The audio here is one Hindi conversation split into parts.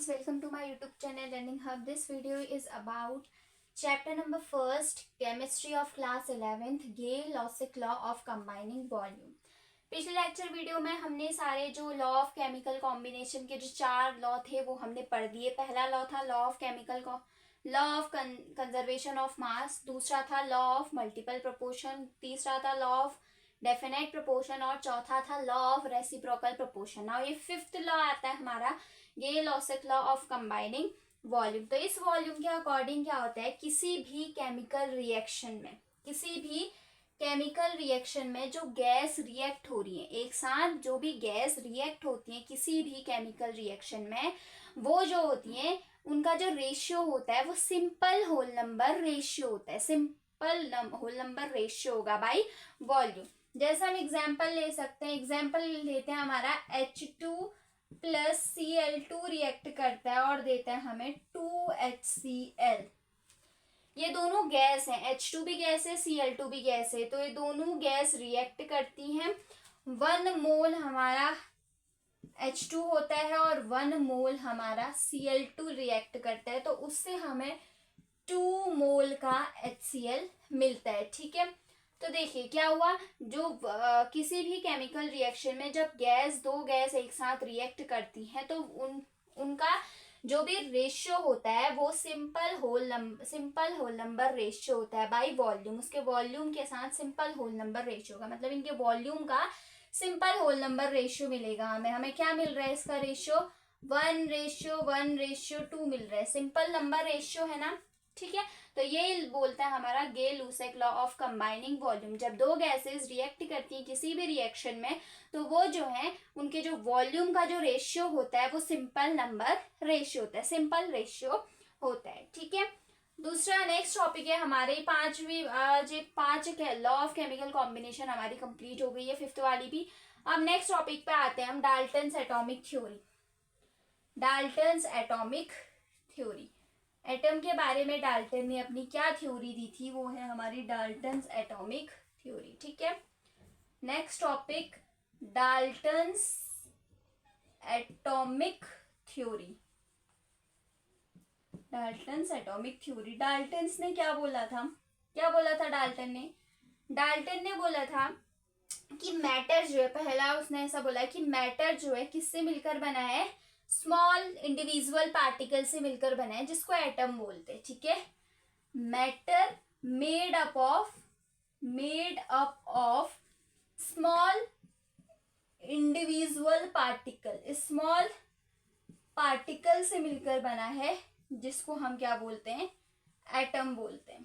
friends, welcome to my YouTube channel Learning Hub. This video is about chapter number 1st, chemistry of class 11th, Gay-Lussac law of combining volume. पिछले लेक्चर वीडियो में हमने सारे जो लॉ ऑफ केमिकल कॉम्बिनेशन के जो 4 लॉ थे वो हमने पढ़ दिए। पहला लॉ था law of chemical law of conservation of mass, दूसरा था लॉ ऑफ मल्टीपल प्रोपोर्शन, तीसरा था लॉ ऑफ डेफिनेट प्रोपोर्शन और चौथा था law of reciprocal proportion. Now ये 5th लॉ आता है हमारा गे-लॉसिक लॉ ऑफ कंबाइनिंग वॉल्यूम। तो इस वॉल्यूम के अकॉर्डिंग क्या होता है, किसी भी केमिकल रिएक्शन में जो गैस रिएक्ट हो रही है एक साथ, जो भी गैस रिएक्ट होती है किसी भी केमिकल रिएक्शन में, वो जो होती है उनका जो रेशियो होता है वो सिंपल होल नंबर रेशियो होता है। सिंपल होल नंबर रेशियो होगा बाय वॉल्यूम। जैसे हम एग्जाम्पल ले सकते हैं, एग्जाम्पल लेते हैं हमारा H2 प्लस Cl2 रिएक्ट करता है और देता है हमें 2HCl। ये दोनों गैस हैं, H2 भी गैस है, Cl2 भी गैस है, तो ये दोनों गैस रिएक्ट करती हैं। 1 मोल हमारा H2 होता है और 1 मोल हमारा Cl2 रिएक्ट करता है, तो उससे हमें 2 मोल का HCl मिलता है। ठीक है, तो देखिए क्या हुआ, जो किसी भी केमिकल रिएक्शन में जब दो गैस एक साथ रिएक्ट करती हैं तो उनका जो भी रेशियो होता है वो सिंपल होल नंबर रेशियो होता है बाय वॉल्यूम। उसके वॉल्यूम के साथ सिंपल होल नंबर रेशियो का मतलब इनके वॉल्यूम का सिंपल होल नंबर रेशियो मिलेगा। हमें क्या मिल रहा है, इसका रेशियो 1:1:2 मिल रहा है। सिंपल नंबर रेशियो है ना, ठीक है। तो ये बोलता है हमारा गे-लुसेक लॉ ऑफ कंबाइनिंग वॉल्यूम। जब दो गैसेस रिएक्ट करती हैं किसी भी रिएक्शन में तो वो जो है उनके जो वॉल्यूम का जो रेशियो होता है वो सिंपल नंबर रेशियो होता है, सिंपल रेशियो होता है। ठीक है, दूसरा नेक्स्ट टॉपिक है हमारे 5 लॉ ऑफ केमिकल कॉम्बिनेशन हमारी कंप्लीट हो गई है, 5th वाली भी। अब नेक्स्ट टॉपिक पे आते हैं हम, डाल्टन्स एटॉमिक थ्योरी। एटम के बारे में डाल्टन ने अपनी क्या थ्योरी दी थी, वो है हमारी डाल्टन्स एटॉमिक थ्योरी। ठीक है, next topic Dalton's atomic theory. Dalton's atomic theory, Dalton's ने क्या बोला था डाल्टन ने बोला था कि मैटर जो है, पहला उसने ऐसा बोला कि मैटर जो है किससे मिलकर बना है, स्मॉल इंडिविजुअल पार्टिकल से मिलकर बना है, जिसको एटम बोलते हैं। ठीक है, matter made up of small individual small particle से मिलकर बना है, जिसको हम क्या बोलते हैं, एटम बोलते हैं।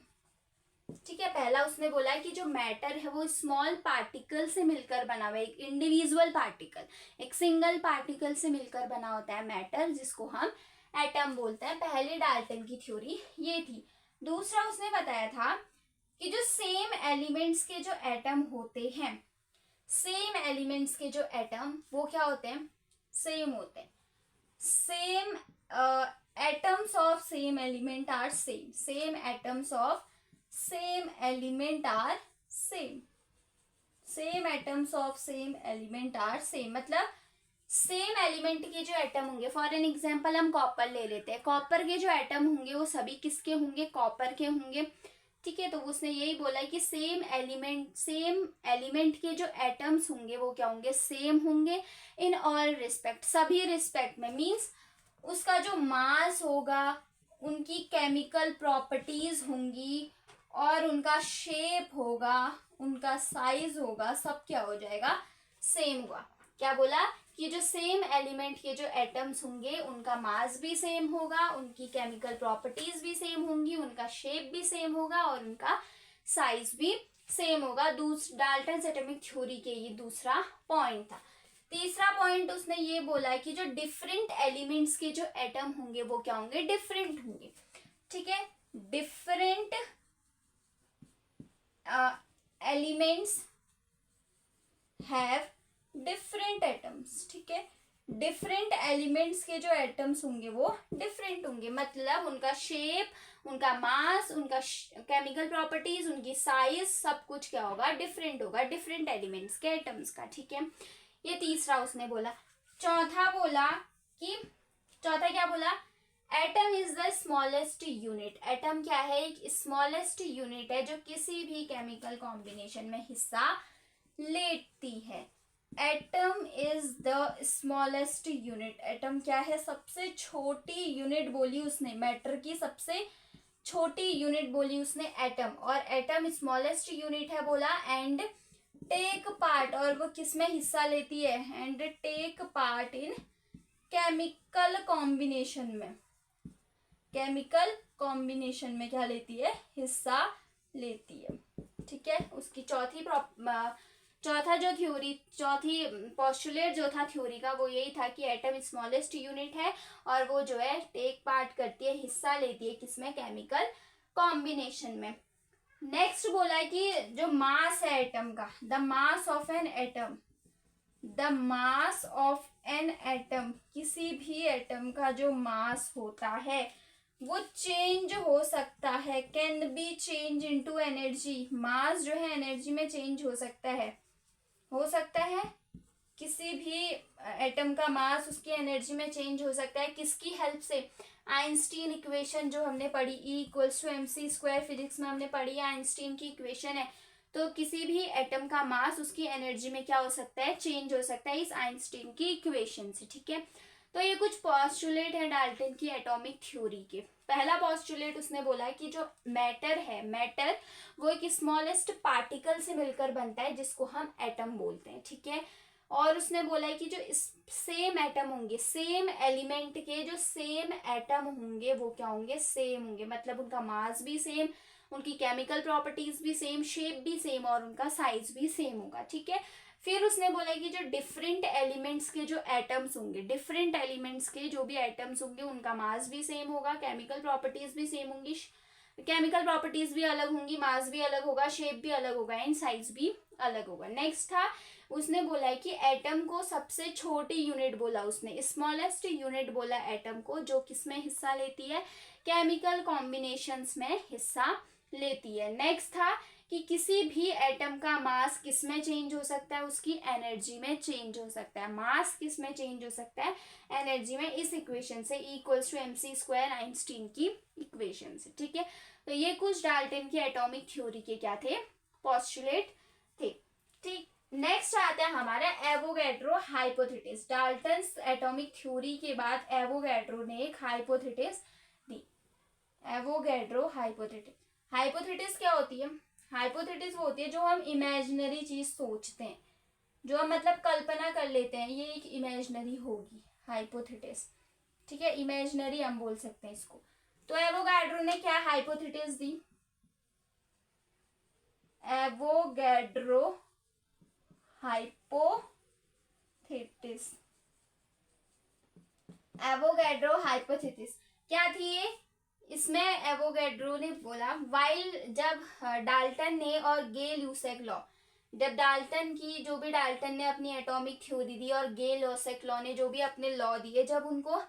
ठीक है, पहला उसने बोला कि जो मैटर है वो स्मॉल पार्टिकल से मिलकर बना हुआ है, एक इंडिविजुअल पार्टिकल, एक सिंगल पार्टिकल से मिलकर बना होता है मैटर, जिसको हम एटम बोलते हैं। पहले डाल्टन की थ्योरी ये थी। दूसरा उसने बताया था कि जो सेम एलिमेंट्स के जो एटम होते हैं, वो क्या होते हैं, सेम होते हैं। Same atoms of same element are same, same atoms of same element are same, same atoms of same element are same, मतलब सेम एलिमेंट के जो एटम होंगे, फॉर एन एग्जांपल हम कॉपर ले लेते हैं, कॉपर के जो एटम होंगे वो सभी किसके होंगे, कॉपर के होंगे। ठीक है, तो उसने यही बोला कि सेम एलिमेंट के जो एटम्स होंगे वो क्या होंगे, सेम होंगे इन ऑल रिस्पेक्ट, सभी रिस्पेक्ट में। मीन्स उसका जो मास होगा, उनकी केमिकल प्रॉपर्टीज होंगी और उनका शेप होगा, उनका साइज होगा, सब क्या हो जाएगा, सेम होगा। क्या बोला कि जो सेम एलिमेंट के जो एटम्स होंगे उनका मास भी सेम होगा, उनकी केमिकल प्रॉपर्टीज भी सेम होंगी, उनका शेप भी सेम होगा और उनका साइज भी सेम होगा। डाल्टन्स एटॉमिक थ्योरी के ये दूसरा पॉइंट था। तीसरा पॉइंट उसने ये बोला कि जो डिफरेंट एलिमेंट्स के जो एटम होंगे वो क्या होंगे, डिफरेंट होंगे। ठीक है, different elements have different atoms. ठीक है, डिफरेंट एलिमेंट्स के जो एटम्स होंगे वो डिफरेंट होंगे, मतलब उनका शेप, उनका मास, उनका केमिकल प्रॉपर्टीज, उनकी साइज, सब कुछ क्या होगा, डिफरेंट होगा, डिफरेंट एलिमेंट्स के एटम्स का। ठीक है, ये तीसरा उसने बोला। चौथा बोला कि चौथा क्या बोला, atom is the smallest unit. Atom क्या है, एक स्मॉलेस्ट यूनिट है जो किसी भी केमिकल कॉम्बिनेशन में हिस्सा लेती है। Atom is the smallest unit. Atom क्या है, सबसे छोटी यूनिट बोली उसने, मैटर की सबसे छोटी यूनिट बोली उसने एटम, और एटम स्मॉलेस्ट यूनिट है बोला, एंड टेक पार्ट, और वो किसमें हिस्सा लेती है, and take part in chemical combination में। केमिकल कॉम्बिनेशन में क्या लेती है, हिस्सा लेती है। ठीक है, उसकी चौथी पोस्टुलेट जो था थ्योरी का वो यही था कि एटम स्मॉलेस्ट यूनिट है और वो जो है टेक पार्ट करती है, हिस्सा लेती है किसमें, केमिकल कॉम्बिनेशन में। नेक्स्ट बोला है कि जो मास है एटम का, the mass of an atom, the mass of an atom, किसी भी एटम का जो मास होता है वो चेंज हो सकता है, can be change into energy. Mass जो है एनर्जी में चेंज हो सकता है, किसी भी एटम का मास उसकी एनर्जी में चेंज हो सकता है। किसकी हेल्प से, आइंस्टीन इक्वेशन जो हमने पढ़ी, E=mc², फिजिक्स में हमने पढ़ी, आइंस्टीन की इक्वेशन है। तो किसी भी एटम का मास उसकी एनर्जी में क्या हो सकता है, चेंज हो सकता है इस आइंस्टीन की इक्वेशन से। ठीक है, तो ये कुछ पोस्टुलेट है डाल्टन की एटॉमिक थ्योरी के। पहला पोस्टुलेट उसने बोला है कि जो मैटर है, मैटर वो एक स्मॉलेस्ट पार्टिकल से मिलकर बनता है जिसको हम एटम बोलते हैं। ठीक है, और उसने बोला है कि जो सेम एटम होंगे, सेम एलिमेंट के जो सेम एटम होंगे वो क्या होंगे, सेम होंगे, मतलब उनका मास भी सेम, उनकी केमिकल प्रॉपर्टीज भी सेम, शेप भी सेम और उनका साइज भी सेम होगा। ठीक है, फिर उसने बोला कि जो डिफरेंट एलिमेंट्स के जो एटम्स होंगे, डिफरेंट एलिमेंट्स के जो भी एटम्स होंगे उनका मास भी सेम होगा, केमिकल प्रॉपर्टीज भी सेम होंगी, केमिकल प्रॉपर्टीज भी अलग होंगी, मास भी अलग होगा, शेप भी अलग होगा एंड साइज भी अलग होगा। नेक्स्ट था, उसने बोला है कि एटम को सबसे छोटी यूनिट बोला उसने, स्मॉलेस्ट यूनिट बोला एटम को, जो किसमें हिस्सा लेती है, केमिकल कॉम्बिनेशंस में हिस्सा लेती है। नेक्स्ट था कि किसी भी एटम का मास किसमें चेंज हो सकता है, उसकी एनर्जी में चेंज हो सकता है। मास किसमें चेंज हो सकता है, एनर्जी में, इस इक्वेशन से, E=mc² आइंस्टीन की इक्वेशन से। ठीक है, तो ये कुछ डाल्टन की एटॉमिक थ्योरी के क्या थे, पोस्टुलेट थे। ठीक, नेक्स्ट आता है हमारा Avogadro hypothesis. Dalton's atomic theory के बाद एवोगैड्रो ने एक हाइपोथेसिस दी, एवोगैड्रो हाइपोथेसिस। हाइपोथेसिस क्या होती है, हाइपोथेसिस वो होती है जो हम इमेजिनरी चीज सोचते हैं, जो हम मतलब कल्पना कर लेते हैं, ये एक इमेजिनरी होगी हाइपोथेसिस। ठीक है, इमेजिनरी हम बोल सकते हैं इसको। तो एवोगैड्रो ने क्या हाइपोथेसिस दी, एवोगैड्रो हाइपोथेसिस, एवोगैड्रो हाइपोथेसिस क्या थी ये, इसमें एवोगैड्रो ने बोला, वाइल, जब डाल्टन ने और गे ल्यूसेक लॉ, जब डाल्टन की, जो भी डाल्टन ने अपनी एटॉमिक थ्योरी दी और गे ल्यूसेक लॉ ने जो भी अपने लॉ दिए, जब उनको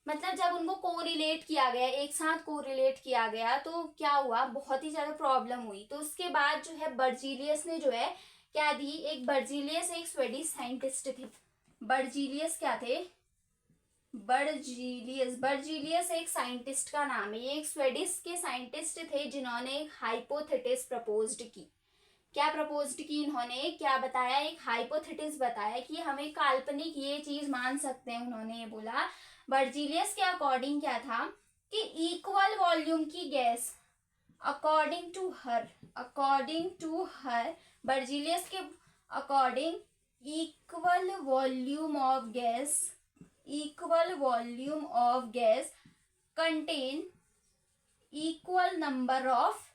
मतलब जब उनको कोरिलेट किया गया, एक साथ कोरिलेट किया गया, तो क्या हुआ, बहुत ही ज्यादा प्रॉब्लम हुई। तो उसके बाद जो है बर्जीलियस ने जो है क्या दी, एक बर्जीलियस एक स्वीडिश साइंटिस्ट थे, बर्जीलियस क्या थे, बर्जीलियस एक साइंटिस्ट का नाम है, ये एक स्वीडिश के साइंटिस्ट थे जिन्होंने एक हाइपोथेसिस प्रपोज्ड की। क्या प्रपोज्ड की इन्होंने, क्या बताया, एक हाइपोथेसिस बताया कि हमें काल्पनिक ये चीज मान सकते हैं। उन्होंने ये बोला, बर्जीलियस के अकॉर्डिंग क्या था कि इक्वल वॉल्यूम की गैस, अकॉर्डिंग टू हर बर्जीलियस के according, equal volume of gas contain equal number of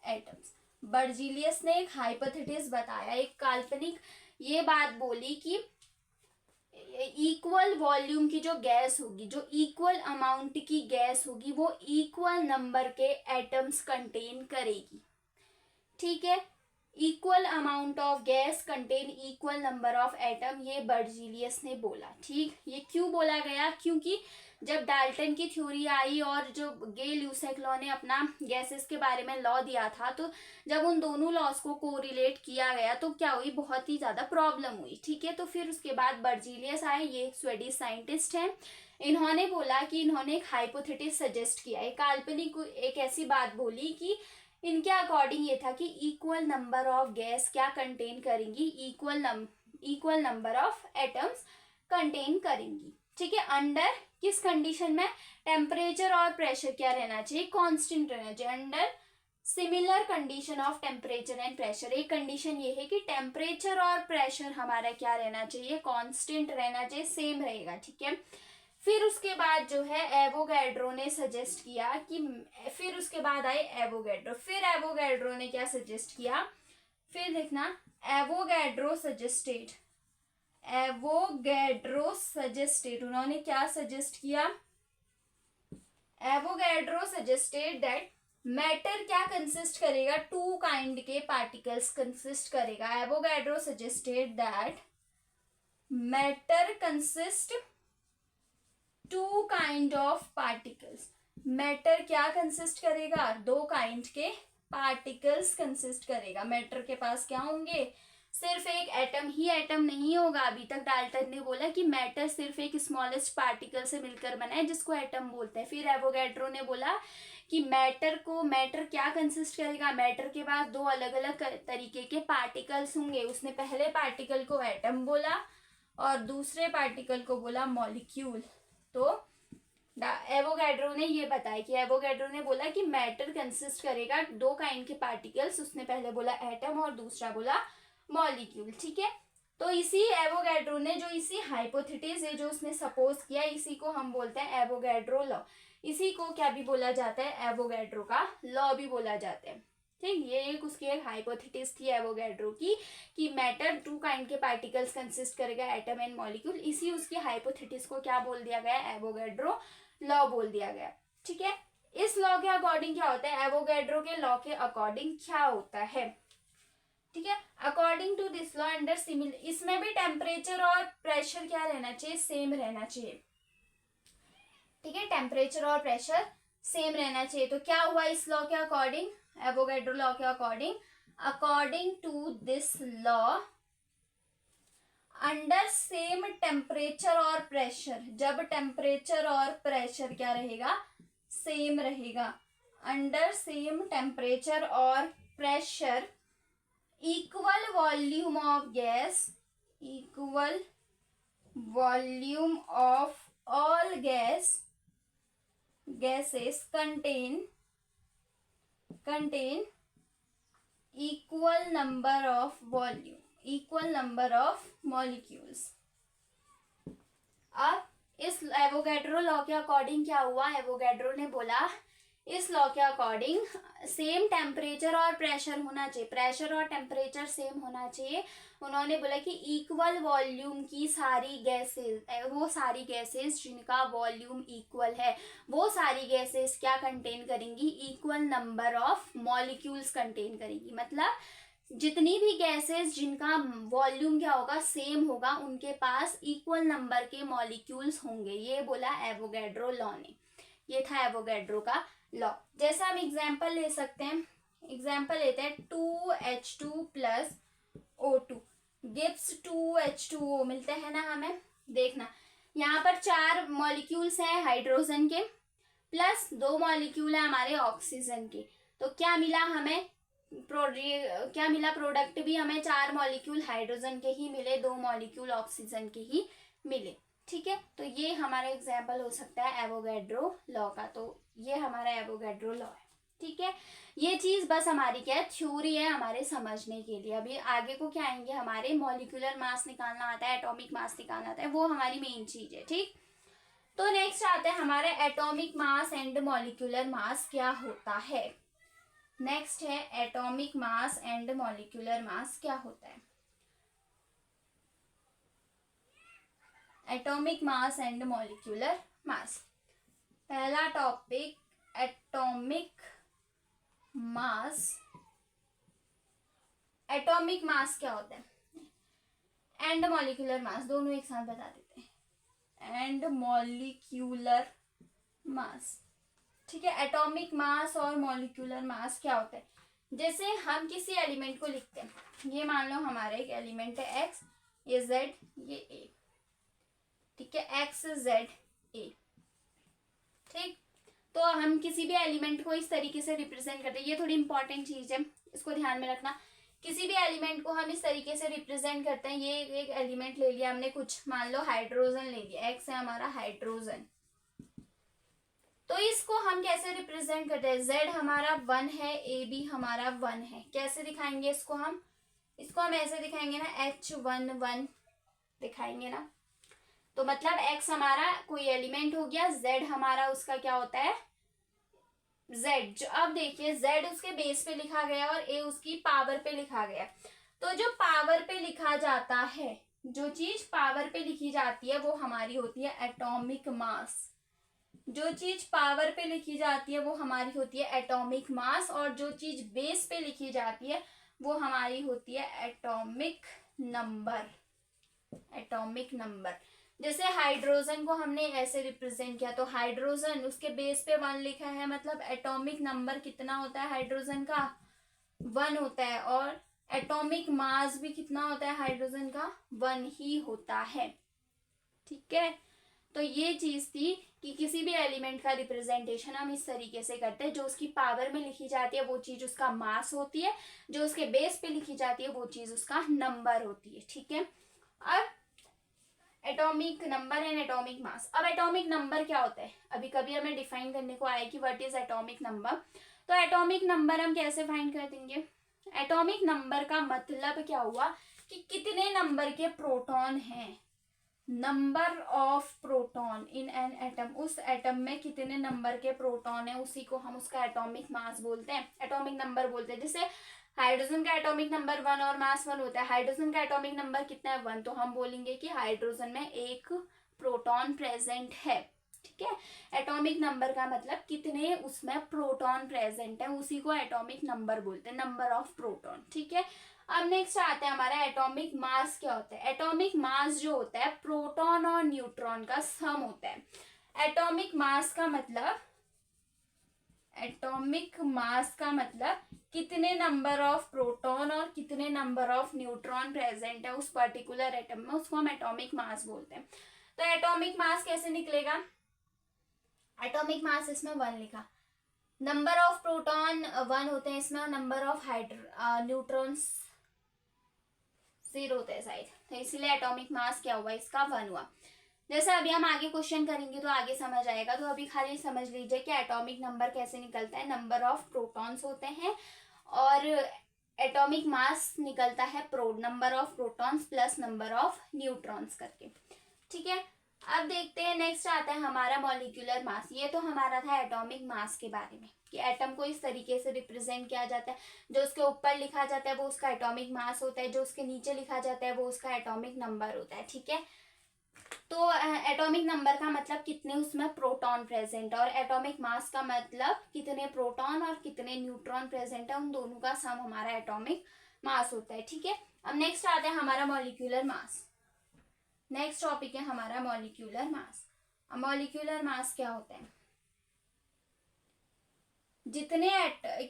atoms, Berzelius ने एक हाइपोथेसिस बताया, एक काल्पनिक ये बात बोली कि इक्वल वॉल्यूम की जो गैस होगी, जो इक्वल अमाउंट की गैस होगी, वो इक्वल नंबर के एटम्स कंटेन करेगी। ठीक है, equal amount of gas contain equal number of atom, ये बर्जीलियस ने बोला। ठीक, ये क्यों बोला गया, क्योंकि जब डाल्टन की थ्योरी आई और जो गे ल्यूसेक लॉ ने अपना गैसेस के बारे में लॉ दिया था, तो जब उन दोनों लॉस को कोरिलेट किया गया तो क्या हुई, बहुत ही ज्यादा प्रॉब्लम हुई। ठीक है, तो फिर उसके बाद बर्जीलियस आए, ये स्वीडिश साइंटिस्ट हैं। इन्होंने बोला कि इन्होंने एक हाइपोथेसिस सजेस्ट किया, एक काल्पनिक एक ऐसी बात बोली कि इनके अकॉर्डिंग ये था कि इक्वल नंबर ऑफ गैस क्या कंटेन करेंगी, equal number of atoms contain करेंगी। ठीक है, अंडर किस कंडीशन में, टेम्परेचर और प्रेशर क्या रहना चाहिए, कांस्टेंट रहना चाहिए, under similar condition of temperature and pressure. एक कंडीशन ये है कि टेम्परेचर और प्रेशर हमारा क्या रहना चाहिए, कांस्टेंट रहना चाहिए, सेम रहेगा। ठीक है, फिर उसके बाद जो है एवोगैड्रो ने सजेस्ट किया कि, फिर उसके बाद आए एवोगैड्रो, फिर एवोगैड्रो ने क्या सजेस्ट किया, फिर देखना, एवोगैड्रो सजेस्टेड, उन्होंने क्या सजेस्ट किया, एवोगैड्रो सजेस्टेड दैट मैटर क्या कंसिस्ट करेगा, टू काइंड के पार्टिकल्स कंसिस्ट करेगा। Avogadro suggested that matter consist to kind of particles, matter क्या कंसिस्ट करेगा, दो काइंड के पार्टिकल्स कंसिस्ट करेगा। मैटर के पास क्या होंगे, सिर्फ एक एटम ही एटम नहीं होगा। अभी तक डाल्टन ने बोला कि मैटर सिर्फ एक स्मॉलेस्ट पार्टिकल से मिलकर बना है जिसको एटम बोलते हैं। फिर एवोगैड्रो ने बोला कि मैटर क्या कंसिस्ट करेगा, मैटर के पास दो अलग अलग तरीके के पार्टिकल्स होंगे। उसने पहले पार्टिकल को एटम बोला और दूसरे पार्टिकल को बोला मॉलिक्यूल। तो एवोगैड्रो ने ये बताया कि एवोगैड्रो ने बोला कि मैटर कंसिस्ट करेगा दो काइंड के पार्टिकल्स, उसने पहले बोला एटम और दूसरा बोला मॉलिक्यूल। ठीक है, तो इसी एवोगैड्रो ने जो इसी हाइपोथेसिस है जो उसने सपोज किया, इसी को हम बोलते हैं एवोगैड्रो लॉ। इसी को क्या भी बोला जाता है, एवोगैड्रो का लॉ भी बोला जाता है। ठीक, ये एक उसकी एक हाइपोथेसिस थी एवोगैड्रो की कि मैटर टू काइंड के पार्टिकल्स कंसिस्ट करेगा, एटम एंड मॉलिक्यूल। इसी उसकी हाइपोथेसिस को क्या बोल दिया गया, एवोगैड्रो लॉ बोल दिया गया। ठीक है, इस लॉ के अकॉर्डिंग क्या होता है, एवोगैड्रो के लॉ के अकॉर्डिंग क्या होता है। ठीक है, according to this law under similar, इसमें भी टेम्परेचर और प्रेशर क्या रहना चाहिए, सेम रहना चाहिए। ठीक है, टेम्परेचर और प्रेशर सेम रहना चाहिए। तो क्या हुआ इस लॉ के अकॉर्डिंग, एवोगैड्रो लॉ के according, according to this law under same temperature और प्रेशर, जब टेम्परेचर और प्रेशर क्या रहेगा, सेम रहेगा, अंडर सेम टेम्परेचर और pressure, equal volume of gas, equal volume of all gases contain equal number of volume, equal number of molecules। अब इस एवोगैड्रो लॉ के अकॉर्डिंग क्या हुआ, एवोगैड्रो ने बोला इस लॉ के अकॉर्डिंग सेम टेम्परेचर और प्रेशर होना चाहिए, प्रेशर और टेम्परेचर सेम होना चाहिए। उन्होंने बोला कि इक्वल वॉल्यूम की सारी गैसेस, वो सारी गैसेस जिनका वॉल्यूम इक्वल है, वो सारी गैसेस क्या कंटेन करेंगी, equal number of molecules contain करेंगी। मतलब जितनी भी गैसेस जिनका वॉल्यूम क्या होगा, सेम होगा, उनके पास इक्वल नंबर के मॉलिक्यूल्स होंगे। ये बोला एवोगैड्रो लॉ ने, ये था एवोगैड्रो का लॉ। जैसे हम एग्जाम्पल ले सकते हैं, एग्जाम्पल लेते हैं 2H2 plus O2 gives 2H2O, मिलते हैं ना हमें। देखना यहाँ पर 4 मॉलिक्यूल्स हैं हाइड्रोजन के, प्लस 2 मॉलिक्यूल है हमारे ऑक्सीजन के। तो क्या मिला हमें, क्या मिला, प्रोडक्ट भी हमें 4 मॉलिक्यूल हाइड्रोजन के ही मिले, 2 मॉलिक्यूल ऑक्सीजन के ही मिले। ठीक है, तो ये हमारा एग्जाम्पल हो सकता है एवोगैड्रो लॉ का। तो ये हमारा एवोगैड्रो लॉ है। ठीक है, ये चीज बस हमारी क्या है, थ्योरी है हमारे समझने के लिए। अभी आगे को क्या आएंगे, हमारे मॉलिक्यूलर मास निकालना आता है, एटॉमिक मास निकालना आता है, वो हमारी मेन चीज है। ठीक, तो नेक्स्ट आता है हमारे atomic mass and molecular mass क्या होता है। नेक्स्ट है atomic mass and molecular mass क्या होता है। Atomic mass and molecular mass, पहला topic atomic mass. Atomic mass क्या होता है एंड मॉलिक्यूलर मास, दोनों एक साथ बता देते हैं। एंड मॉलिक्यूलर मास। ठीक है, एटॉमिक मास और मॉलिक्यूलर मास क्या होता है? जैसे हम किसी एलिमेंट को लिखते हैं, ये मान लो हमारा एक एलिमेंट है एक्स, ये जेड, ये ए। ठीक है, एक्स जेड ए। ठीक, तो हम किसी भी एलिमेंट को इस तरीके से रिप्रेजेंट करते हैं। ये थोड़ी इंपॉर्टेंट चीज है, इसको ध्यान में रखना। किसी भी एलिमेंट को हम इस तरीके से रिप्रेजेंट करते हैं। ये एक एलिमेंट ले लिया हमने, कुछ मान लो हाइड्रोजन ले लिया, एक्स है हमारा हाइड्रोजन। तो इसको हम कैसे रिप्रेजेंट करते हैं? जेड हमारा 1 है, ए बी हमारा 1 है। कैसे दिखाएंगे इसको हम? इसको हम ऐसे दिखाएंगे ना, H11 दिखाएंगे ना। तो मतलब x हमारा कोई एलिमेंट हो गया, z हमारा उसका क्या होता है? z। जो अब देखिए z उसके बेस पे लिखा गया और a उसकी पावर पे लिखा गया। तो जो पावर पे लिखा जाता है, जो चीज पावर पे लिखी जाती है वो हमारी होती है एटॉमिक मास। जो चीज पावर पे लिखी जाती है वो हमारी होती है एटॉमिक मास, और जो चीज बेस पे लिखी जाती है वो हमारी होती है एटॉमिक नंबर। Atomic number. जैसे हाइड्रोजन को हमने ऐसे रिप्रेजेंट किया, तो हाइड्रोजन उसके बेस पे 1 लिखा है, मतलब एटॉमिक नंबर कितना होता है हाइड्रोजन का? 1 होता है। और एटॉमिक मास भी कितना होता है हाइड्रोजन का? 1 ही होता है। ठीक है, तो ये चीज थी कि किसी भी एलिमेंट का रिप्रेजेंटेशन हम इस तरीके से करते हैं। जो उसकी पावर में लिखी जाती है वो चीज उसका मास होती है, जो उसके बेस पे लिखी जाती है वो चीज उसका नंबर होती है। ठीक है, अब atomic number and atomic mass. अब एटॉमिक नंबर क्या होता है? अभी कभी हमें डिफाइन करने को आया कि व्हाट इज एटॉमिक नंबर। तो एटॉमिक नंबर हम कैसे फाइंड कर देंगे? एटॉमिक नंबर का मतलब क्या हुआ कि कितने नंबर के प्रोटॉन हैं। Number of proton in an atom, उस एटम में कितने नंबर के प्रोटॉन है, उसी को हम उसका एटॉमिक मास बोलते हैं, एटॉमिक नंबर बोलते हैं। जैसे हाइड्रोजन का एटॉमिक नंबर 1 और मास 1 होता है। हाइड्रोजन का एटॉमिक नंबर कितना है? 1। तो हम बोलेंगे कि हाइड्रोजन में एक प्रोटॉन प्रेजेंट है। ठीक है, एटॉमिक नंबर का मतलब कितने उसमें प्रोटॉन प्रेजेंट है, उसी को एटॉमिक नंबर बोलते हैं, नंबर ऑफ प्रोटॉन। ठीक है, अब नेक्स्ट आता है हमारा एटॉमिक मास क्या होता है। एटॉमिक मास जो होता है प्रोटॉन और न्यूट्रॉन का सम होता है। एटॉमिक मास का मतलब, एटॉमिक मास का मतलब कितने नंबर ऑफ प्रोटॉन और कितने नंबर ऑफ न्यूट्रॉन प्रेजेंट है उस पर्टिकुलर एटम में, उसको हम एटॉमिक मास बोलते हैं। तो एटॉमिक मास कैसे निकलेगा? एटॉमिक मास इसमें 1 लिखा, नंबर ऑफ प्रोटॉन 1 होते हैं इसमें, और नंबर ऑफ न्यूट्रॉन्स 0 होते हैं शायद, तो इसीलिए एटॉमिक मास क्या हुआ इसका? 1 हुआ। जैसे अभी हम आगे क्वेश्चन करेंगे तो आगे समझ आएगा। तो अभी खाली समझ लीजिए कि एटॉमिक नंबर कैसे निकलता है। नंबर ऑफ प्रोटॉन्स होते हैं और एटॉमिक मास निकलता है number of protons plus number of neutrons करके। ठीक है, अब देखते हैं नेक्स्ट आता है हमारा मॉलिक्यूलर मास। ये तो हमारा था एटॉमिक मास के बारे में कि एटम को इस तरीके से रिप्रेजेंट किया जाता है। जो उसके ऊपर लिखा जाता है वो उसका एटॉमिक मास होता है, जो उसके नीचे लिखा जाता है वो उसका एटॉमिक नंबर होता है। ठीक है, तो एटॉमिक नंबर का मतलब कितने उसमें प्रोटॉन प्रेजेंट है, और एटॉमिक मास का मतलब कितने प्रोटॉन और कितने न्यूट्रॉन प्रेजेंट है, उन दोनों का सम हमारा एटॉमिक मास होता है। ठीक है, अब नेक्स्ट आता है हमारा मॉलिक्यूलर मास। नेक्स्ट टॉपिक है हमारा मॉलिक्यूलर मास। अब मॉलिक्यूलर मास क्या होता है? जितने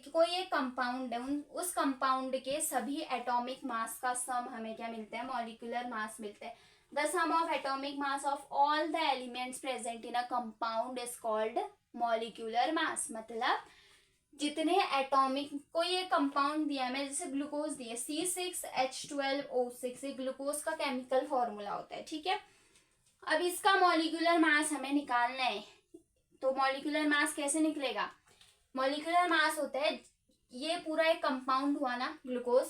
कोई एक कंपाउंड है, उस कंपाउंड के सभी एटॉमिक मास का सम हमें क्या मिलता है? मॉलिक्यूलर मास मिलता है। The sum of atomic mass of all the elements present in a compound is called molecular mass। मतलब जितने एटॉमिक, कोई एक कंपाउंड दिया है, मैं जैसे ग्लूकोज दिया C6H12O6, ये ग्लूकोज का केमिकल फॉर्मूला होता है। ठीक है, अब इसका मॉलिक्यूलर मास हमें निकालना है। तो मॉलिक्यूलर मास कैसे निकलेगा? मॉलिक्यूलर मास होता है, ये पूरा एक कंपाउंड हुआ ना ग्लूकोज,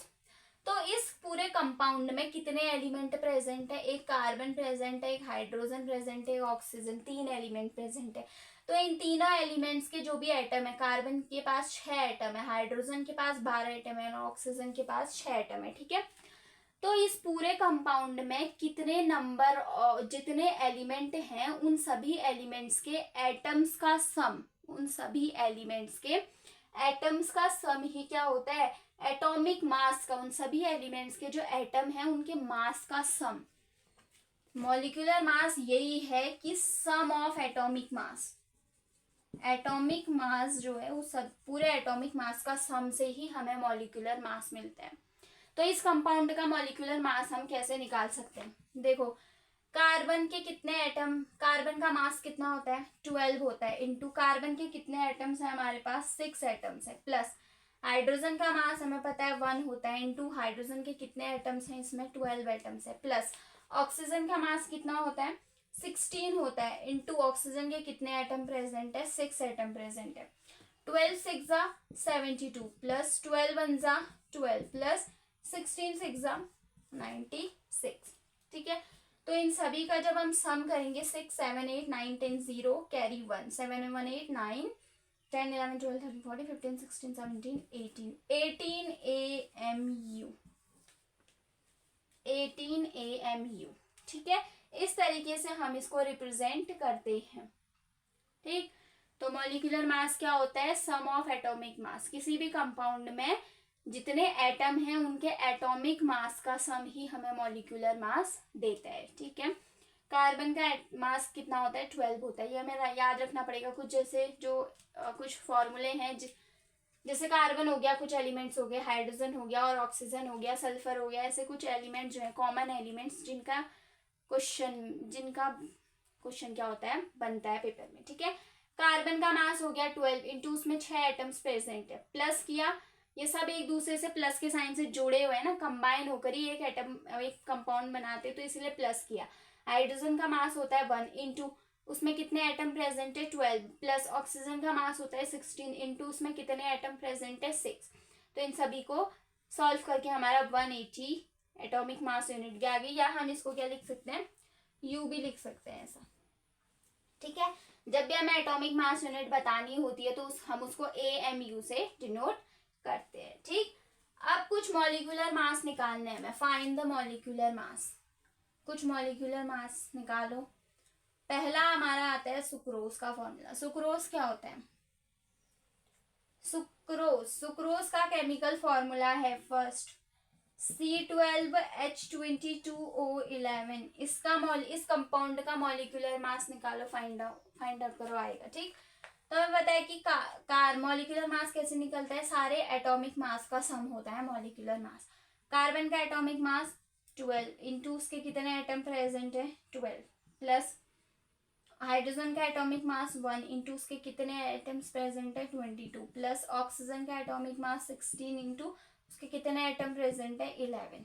तो इस पूरे कंपाउंड में कितने एलिमेंट प्रेजेंट है? एक कार्बन प्रेजेंट है, एक हाइड्रोजन प्रेजेंट है, एक ऑक्सीजन, 3 एलिमेंट प्रेजेंट है। तो इन तीनों एलिमेंट्स के जो भी एटम है, कार्बन के पास 6 एटम है, हाइड्रोजन के पास 12 एटम है और ऑक्सीजन के पास 6 एटम है। ठीक है, तो इस पूरे कंपाउंड में कितने नंबर, जितने एलिमेंट हैं उन सभी एलिमेंट्स के एटम्स का सम, उन सभी एलिमेंट्स के एटम्स का सम ही क्या होता है? एटॉमिक मास का, उन सभी एलिमेंट्स के जो एटम हैं उनके मास का सम। मॉलिक्यूलर मास यही है कि sum of atomic mass, atomic mass जो है वो सब पूरे एटॉमिक मास का सम से ही हमें मॉलिक्यूलर मास मिलता है। तो इस कंपाउंड का मॉलिक्यूलर मास हम कैसे निकाल सकते हैं? देखो, कार्बन के कितने एटम, कार्बन का मास कितना होता है 12 होता है, इनटू कार्बन के कितने एटम्स हैं हमारे पास 6 एटम्स है, प्लस हाइड्रोजन का मास हमें पता है 1 होता है, इनटू हाइड्रोजन के कितने एटम्स हैं इसमें 12 एटम्स है, प्लस ऑक्सीजन का मास कितना होता है 16 होता है, इनटू ऑक्सीजन के कितने एटम प्रेजेंट है 6 एटम प्रेजेंट है। 12 6 जा 72 प्लस 12 1 जा 12 प्लस 16 6 जा 96। ठीक है, तो इन सभी का जब हम सम करेंगे 6 7 8 9 10 0 कैरी 1 7 1 8 9 10 11 12 13 14 15 16 17 18 AMU 18 AMU। ठीक है, इस तरीके से हम इसको रिप्रेजेंट करते हैं। ठीक, तो मॉलिक्यूलर मास क्या होता है? सम ऑफ एटॉमिक मास। किसी भी कंपाउंड में जितने एटम हैं उनके एटॉमिक मास का सम ही हमें मॉलिक्यूलर मास देता है। ठीक है, कार्बन का मास कितना होता है 12 होता है, ये हमें याद रखना पड़ेगा। कुछ जैसे जो कुछ फॉर्मूले हैं, जैसे कार्बन हो गया, कुछ एलिमेंट्स हो गए, हाइड्रोजन हो गया और ऑक्सीजन हो गया, सल्फर हो गया, ऐसे कुछ एलिमेंट्स जो है कॉमन एलिमेंट्स जिनका क्वेश्चन क्या होता है बनता है पेपर में। ठीक है, कार्बन का मास हो गया 12 इंटू उसमें 6 एटम्स प्रेजेंट है, प्लस किया, ये सब एक दूसरे से प्लस के साइन से जुड़े हुए हैं ना, कंबाइन होकर ही एक एटम एक कंपाउंड बनाते हैं, तो इसलिए प्लस किया। हाइड्रोजन का मास होता है 1 इंटू उसमें कितने एटम प्रेजेंट है 12 प्लस ऑक्सीजन का मास होता है 16 इंटू उसमें कितने एटम प्रेजेंट है 6। तो इन सभी को सॉल्व करके हमारा 180 एटॉमिक मास यूनिट के आगे, या हम इसको क्या लिख सकते हैं यू भी लिख सकते हैं ऐसा। ठीक है, जब भी हमें एटॉमिक मास यूनिट बतानी होती है तो हम उसको AMU से डिनोट करते हैं। ठीक, अब कुछ मॉलिक्यूलर मास निकालने हैं हमें, फाइंड द मॉलिक्यूलर मास। कुछ मॉलिक्यूलर मास निकालो। पहला हमारा आता है सुक्रोज का फॉर्मूला। सुक्रोज क्या होता है? सुक्रोज का केमिकल फॉर्मूला है फर्स्ट C12H22O11। इस कंपाउंड का मॉलिक्यूलर मास निकालो, फाइंड आउट करो आएगा। ठीक, तो हमें पता है कि मॉलिक्यूलर मास कैसे निकलता है, सारे एटॉमिक मास का सम होता है मॉलिक्यूलर मास। कार्बन का एटॉमिक मास 12 इंटू उसके कितने एटम प्रेजेंट है 12 प्लस हाइड्रोजन का एटॉमिक मास 1 इंटू उसके कितने एटम्स प्रेजेंट है 22 प्लस ऑक्सीजन का एटॉमिक मास 16 इंटू उसके कितने एटम प्रेजेंट है 11।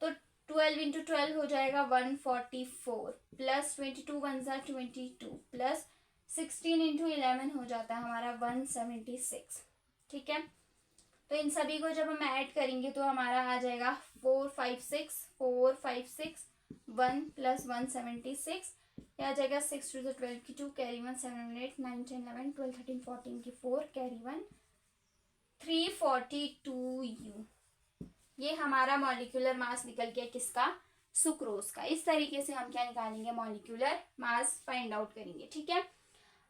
तो 12 इंटू 12 हो जाएगा 144 प्लस 22 1 जा 22 प्लस 16 इंटू 11 हो जाता है हमारा 176। ठीक है, तो इन सभी को जब हम ऐड करेंगे तो हमारा आ जाएगा 456 1 प्लस 176, यह आ जाएगा 6 टू 12 की 2 कैरी 1 7 8 9 10 11 12 13 14 की 4 कैरी 1 342U। ये हमारा मॉलिक्यूलर मास निकल गया किसका? सुक्रोज का। इस तरीके से हम क्या निकालेंगे मॉलिक्यूलर मास फाइंड आउट करेंगे। ठीक है,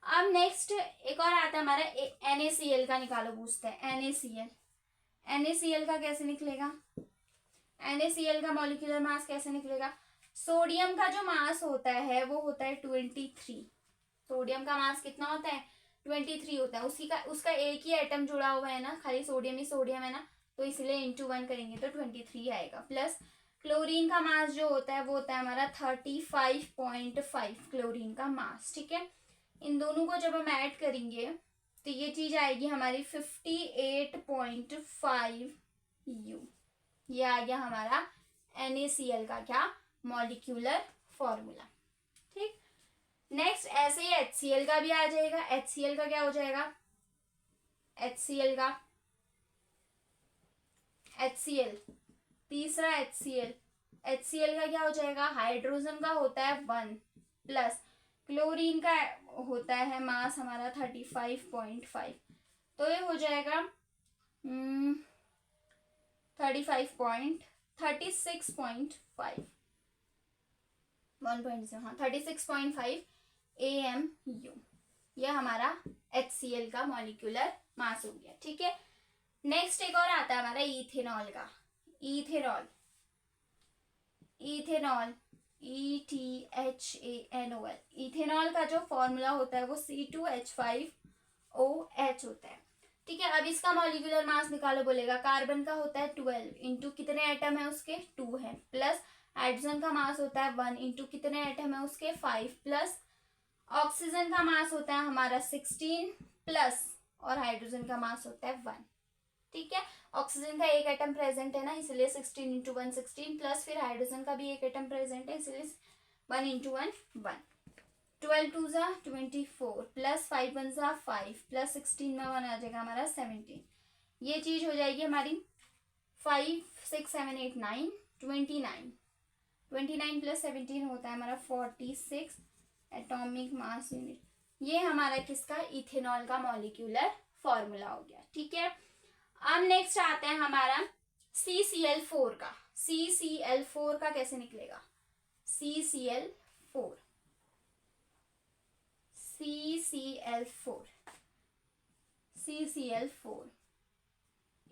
अब नेक्स्ट एक और आता है हमारा NaCl का निकालो, पूछते हैं NaCl का कैसे निकलेगा? NaCl का मॉलिक्यूलर मास कैसे निकलेगा? सोडियम का जो मास होता है वो होता है 23। सोडियम का मास कितना होता है 23 होता है। उसका एक ही एटम जुड़ा हुआ है ना, खाली सोडियम ही सोडियम है ना, तो इसलिए इंटू 1 करेंगे तो 23 आएगा। प्लस क्लोरीन का मास जो होता है वो होता है हमारा 35.5 क्लोरीन का मास। ठीक है, इन दोनों को जब हम ऐड करेंगे तो ये चीज आएगी हमारी 58.5U। ये आ गया हमारा NaCl का क्या मॉलिक्यूलर फॉर्मूला। ठीक, नेक्स्ट ऐसे ही HCl का भी आ जाएगा। HCl का क्या हो जाएगा? HCl तीसरा HCl का क्या हो जाएगा? हाइड्रोजन का होता है 1 प्लस क्लोरीन का होता है मास हमारा 35.5, तो ये हो जाएगा 36.5 36.5 AMU। यह हमारा HCl का मॉलिक्यूलर मास हो गया। ठीक है, नेक्स्ट एक और आता है हमारा इथेनॉल का। ETHANOL। इथेनॉल का जो फॉर्मूला होता है वो C2H5OH होता है। ठीक है, अब इसका मॉलिक्यूलर मास निकालो। बोलेगा कार्बन का होता है 12 इंटू कितने एटम है उसके 2 है, प्लस हाइड्रोजन का मास होता है 1 इंटू कितने एटम है उसके 5, प्लस ऑक्सीजन का मास होता है हमारा 16 प्लस, और हाइड्रोजन का मास होता है 1। ठीक है, ऑक्सीजन का एक एटम प्रेजेंट है ना, इसलिए 16 इंटू 1 16, प्लस फिर हाइड्रोजन का भी एक एटम प्रेजेंट है, इसलिए 1 इंटू 1 1। 12 2 ज़ा 24 प्लस 5 1 ज़ा 5 प्लस 16 में 1 आ जाएगा हमारा 17। ये चीज हो जाएगी हमारी 5 6 7 8 9 29। 29 प्लस 17 होता है हमारा 46 एटॉमिक मास यूनिट। ये हमारा किसका, इथेनॉल का मॉलिक्यूलर फॉर्मूला हो गया। ठीक है, अब नेक्स्ट आता है हमारा CCl4 का। CCl4 का कैसे निकलेगा, CCl4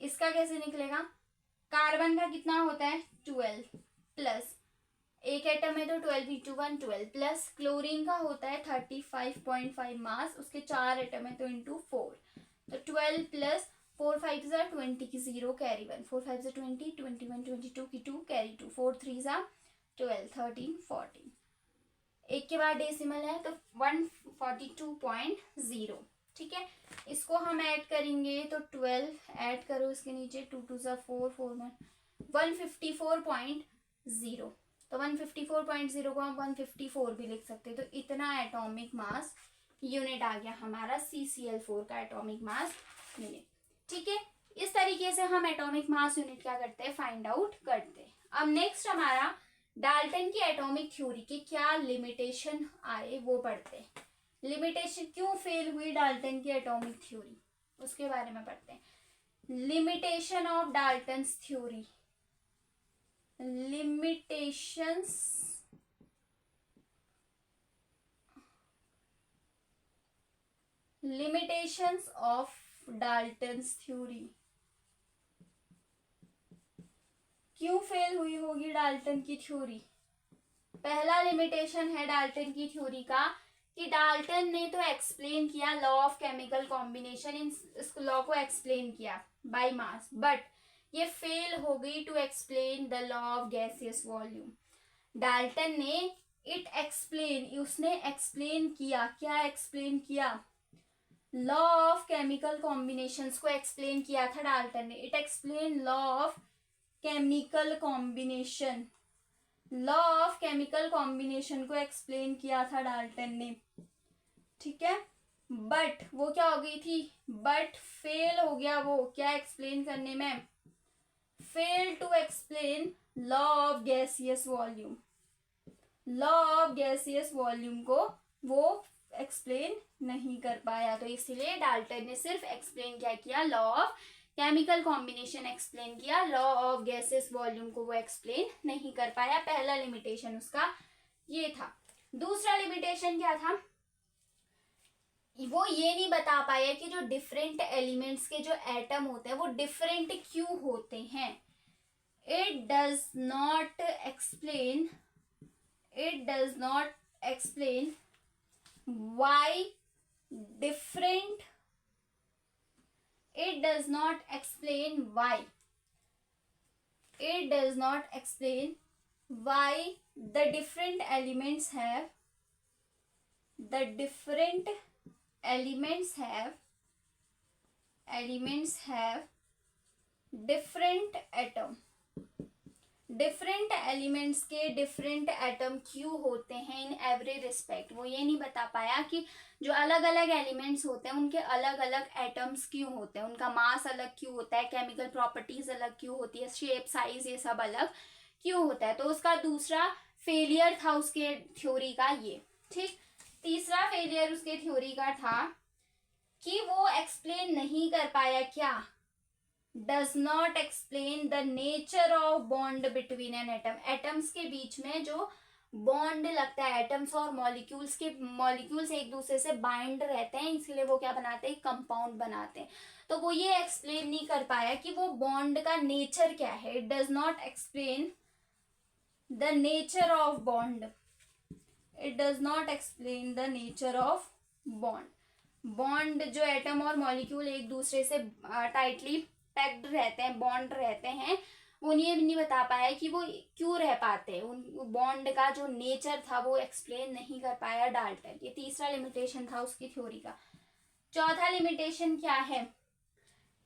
इसका कैसे निकलेगा, कार्बन का कितना होता है 12 प्लस एक एटम है तो 12 इंटू 1 12, प्लस क्लोरीन का होता है 35.5 मास, उसके 4 एटम है तो इंटू 4, तो 12 प्लस 4 5 ज़ा 20 की 0 कैरी 1, 4 5 ज़ा 20 21 22 की 2 कैरी 2, 4 3 ज़ा 12 13 14, एक के बाद डेसिमल है तो 142.0। ठीक है, इसको हम ऐड करेंगे तो 12 ऐड करो इसके नीचे, 2 2 ज़ा 4 4 154.0, तो 154.0 को हम 154 भी लिख सकते हैं। तो इतना एटॉमिक मास यूनिट आ गया हमारा CCl4 का एटॉमिक मास यूनिट। ठीक है, इस तरीके से हम एटॉमिक मास यूनिट क्या करते हैं, फाइंड आउट करते हैं। अब नेक्स्ट हमारा डाल्टन की एटॉमिक थ्योरी के क्या लिमिटेशन आए वो पढ़ते हैं। लिमिटेशन क्यों फेल हुई डाल्टन की एटॉमिक थ्योरी, उसके बारे में पढ़ते हैं। Limitation of Dalton's theory, limitations of Dalton's theory. क्यों फेल हुई होगी डाल्टन की थ्योरी। पहला लिमिटेशन है डाल्टन की थ्योरी का कि डाल्टन ने तो एक्सप्लेन किया लॉ ऑफ केमिकल कॉम्बिनेशन, इस लॉ को एक्सप्लेन किया बाय मास, बट ये फेल हो गई to explain the law of gaseous volume. Dalton ने उसने एक्सप्लेन किया, क्या एक्सप्लेन किया, लॉ ऑफ केमिकल कॉम्बिनेशंस को एक्सप्लेन किया था डाल्टन ने। It explain law of chemical combination, law of chemical combination को एक्सप्लेन किया था डाल्टन ने। ठीक है, बट वो क्या हो गई थी, बट फेल हो गया वो क्या एक्सप्लेन करने में, fail to explain law of gaseous volume. Law of gaseous volume को वो एक्सप्लेन नहीं कर पाया, तो इसलिए डाल्टन ने सिर्फ एक्सप्लेन क्या किया, law of chemical combination explain किया, लॉ ऑफ गैसेस वॉल्यूम को वो एक्सप्लेन नहीं कर पाया। पहला लिमिटेशन उसका ये था। दूसरा लिमिटेशन क्या था, वो ये नहीं बता पाया कि जो डिफरेंट एलिमेंट्स के जो एटम होते हैं वो डिफरेंट क्यों होते हैं। It does not explain why different it does not explain why the different elements have different atom। Different elements के डिफरेंट एटम क्यों होते हैं इन एवरी रिस्पेक्ट, वो ये नहीं बता पाया कि जो अलग अलग एलिमेंट्स होते हैं उनके अलग अलग एटम्स क्यों होते हैं, उनका मास अलग क्यों होता है, केमिकल प्रॉपर्टीज अलग क्यों होती है, शेप साइज ये सब अलग क्यों होता है। तो उसका दूसरा फेलियर था उसके थ्योरी का ये। ठीक, तीसरा फेलियर उसके थ्योरी का था कि वो एक्सप्लेन नहीं कर पाया, क्या, does not explain the nature of bond between an atom। Atoms के बीच में जो बॉन्ड लगता है, एटम्स और मॉलिक्यूल्स एक दूसरे से बाइंड रहते हैं, इसलिए वो क्या बनाते हैं, कंपाउंड बनाते हैं। तो वो ये एक्सप्लेन नहीं कर पाया कि वो बॉन्ड का नेचर क्या है। It does not explain the nature of bond, it does not explain the nature of bond. Bond जो एटम और मॉलिक्यूल एक दूसरे से टाइटली पैक्ड रहते हैं, बॉन्ड रहते हैं, वो ये नहीं बता पाया कि वो क्यों रह पाते हैं, उन बॉन्ड का जो नेचर था वो एक्सप्लेन नहीं कर पाया डाल्टन। ये तीसरा लिमिटेशन था उसकी थ्योरी का। चौथा लिमिटेशन क्या है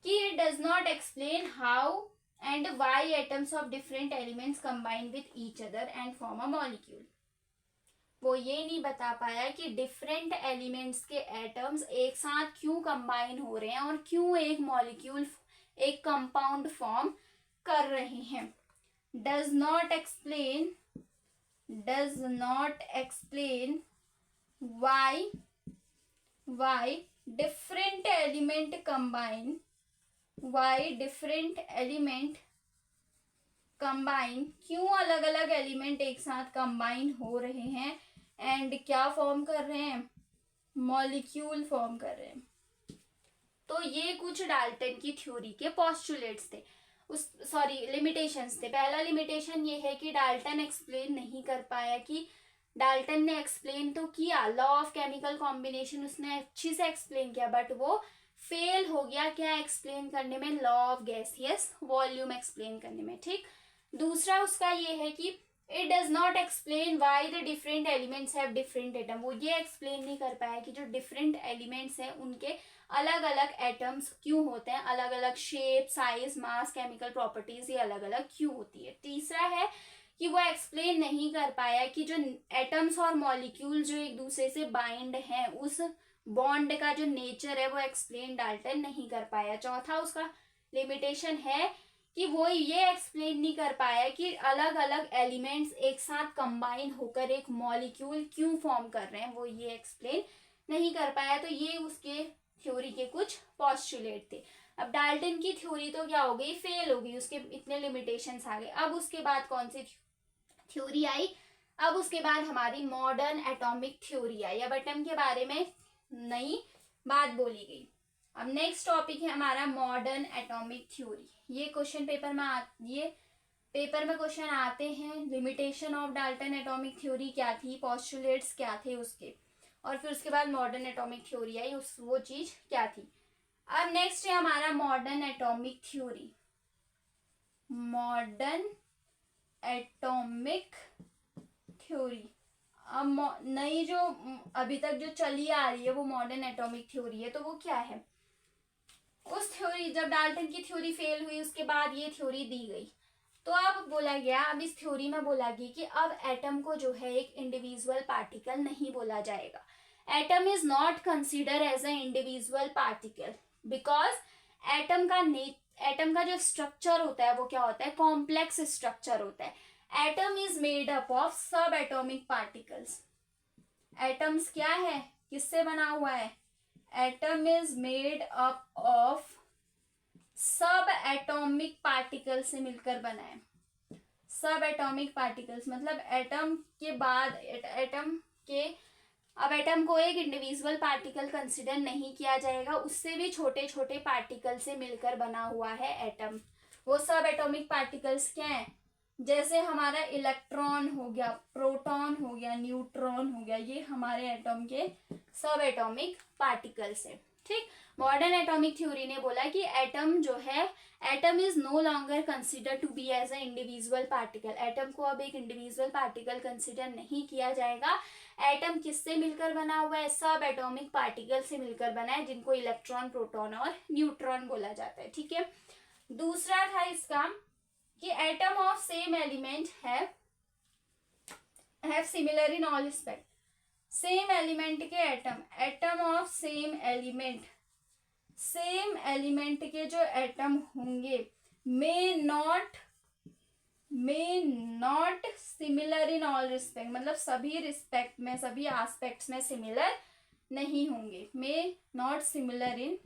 कि it does not explain how and why atoms of different elements combine with each other and form a molecule. वो ये नहीं बता पाया कि डिफरेंट एलिमेंट्स के एटम्स एक साथ क्यों कंबाइन हो रहे हैं और क्यों एक मॉलिक्यूल, एक कंपाउंड फॉर्म कर रहे हैं। Does not explain why different element combine, क्यों अलग अलग एलिमेंट एक साथ कंबाइन हो रहे हैं एंड क्या फॉर्म कर रहे हैं, मॉलिक्यूल फॉर्म कर रहे हैं। तो ये कुछ डाल्टन की थ्योरी के पोस्टुलेट्स थे, लिमिटेशंस थे। पहला लिमिटेशन ये है कि डाल्टन एक्सप्लेन नहीं कर पाया, कि डाल्टन ने एक्सप्लेन तो किया, लॉ ऑफ केमिकल कॉम्बिनेशन उसने अच्छी से एक्सप्लेन किया, बट वो फेल हो गया क्या एक्सप्लेन करने में, law of gaseous volume explain करने में। ठीक। दूसरा उसका ये है कि it does not explain why the different elements have different atom. वो ये एक्सप्लेन नहीं कर पाया कि जो डिफरेंट एलिमेंट्स हैं उनके अलग अलग एटम्स क्यों होते हैं, अलग अलग शेप, साइज, मास, केमिकल प्रॉपर्टीज ये अलग अलग क्यों होती है। तीसरा है कि वो एक्सप्लेन नहीं कर पाया कि जो एटम्स और मॉलिक्यूल जो एक दूसरे से बाइंड हैं, उस बॉन्ड का जो नेचर है वो एक्सप्लेन डाल्टन नहीं कर पाया। चौथा उसका लिमिटेशन है कि वो ये एक्सप्लेन नहीं कर पाया कि अलग अलग एलिमेंट्स एक साथ कंबाइन होकर एक मॉलिक्यूल क्यों फॉर्म कर रहे हैं, वो ये एक्सप्लेन नहीं कर पाया। तो ये उसके थ्योरी के कुछ पोस्टुलेट थे। अब डाल्टन की थ्योरी तो क्या हो गई, फेल हो गई, उसके इतने लिमिटेशंस आ गए। अब उसके बाद कौन सी थ्योरी आई, अब उसके बाद हमारी मॉडर्न एटॉमिक थ्योरी आई। अब एटम के बारे में नई बात बोली गई। अब नेक्स्ट टॉपिक है हमारा मॉडर्न एटॉमिक थ्योरी। ये क्वेश्चन पेपर में क्वेश्चन आते हैं, limitation of Dalton atomic theory क्या थी, पोस्टुलेट्स क्या थे उसके, और फिर उसके बाद मॉडर्न एटॉमिक थ्योरी आई, वो चीज क्या थी। अब नेक्स्ट है हमारा modern atomic theory. Modern atomic theory, अब नई जो अभी तक जो चली आ रही है वो मॉडर्न एटॉमिक थ्योरी है। तो वो क्या है, उस थ्योरी, जब डाल्टन की थ्योरी फेल हुई उसके बाद ये थ्योरी दी गई, तो अब बोला गया, अब इस थ्योरी में बोला गया कि अब एटम को जो है एक इंडिविजुअल पार्टिकल नहीं बोला जाएगा। Atom is not consider as a individual particle, because atom का जो स्ट्रक्चर होता है वो क्या होता है, कॉम्प्लेक्स स्ट्रक्चर होता है। Atom is made up of सब एटॉमिक पार्टिकल्स। एटम्स क्या है, किससे बना हुआ है, atom is made up of सब एटॉमिक पार्टिकल से मिलकर बना है। सब एटॉमिक पार्टिकल्स मतलब एटम के बाद अब एटम को एक इंडिविजुअल पार्टिकल कंसिडर नहीं किया जाएगा, उससे भी छोटे छोटे पार्टिकल से मिलकर बना हुआ है एटम। वो सब एटॉमिक पार्टिकल्स क्या है, जैसे हमारा इलेक्ट्रॉन हो गया, प्रोटॉन हो गया, न्यूट्रॉन हो गया, ये हमारे एटम के सब एटॉमिक पार्टिकल्स है। ठीक। मॉडर्न एटॉमिक थ्योरी ने बोला कि एटम जो है, atom is no longer consider to be as a individual particle. Atom को अब एक इंडिविजुअल पार्टिकल कंसिडर नहीं किया जाएगा। एटम किससे मिलकर बना हुआ है, सब एटॉमिक पार्टिकल से मिलकर बना है, जिनको इलेक्ट्रॉन, प्रोटॉन और न्यूट्रॉन बोला जाता है। ठीक है। दूसरा था इसका कि atom of same element have similar in all respect. Same element के एटम ऑफ सेम एलिमेंट के जो एटम होंगे may not similar in all respect, मतलब सभी रिस्पेक्ट में, सभी एस्पेक्ट्स में सिमिलर नहीं होंगे। May not similar in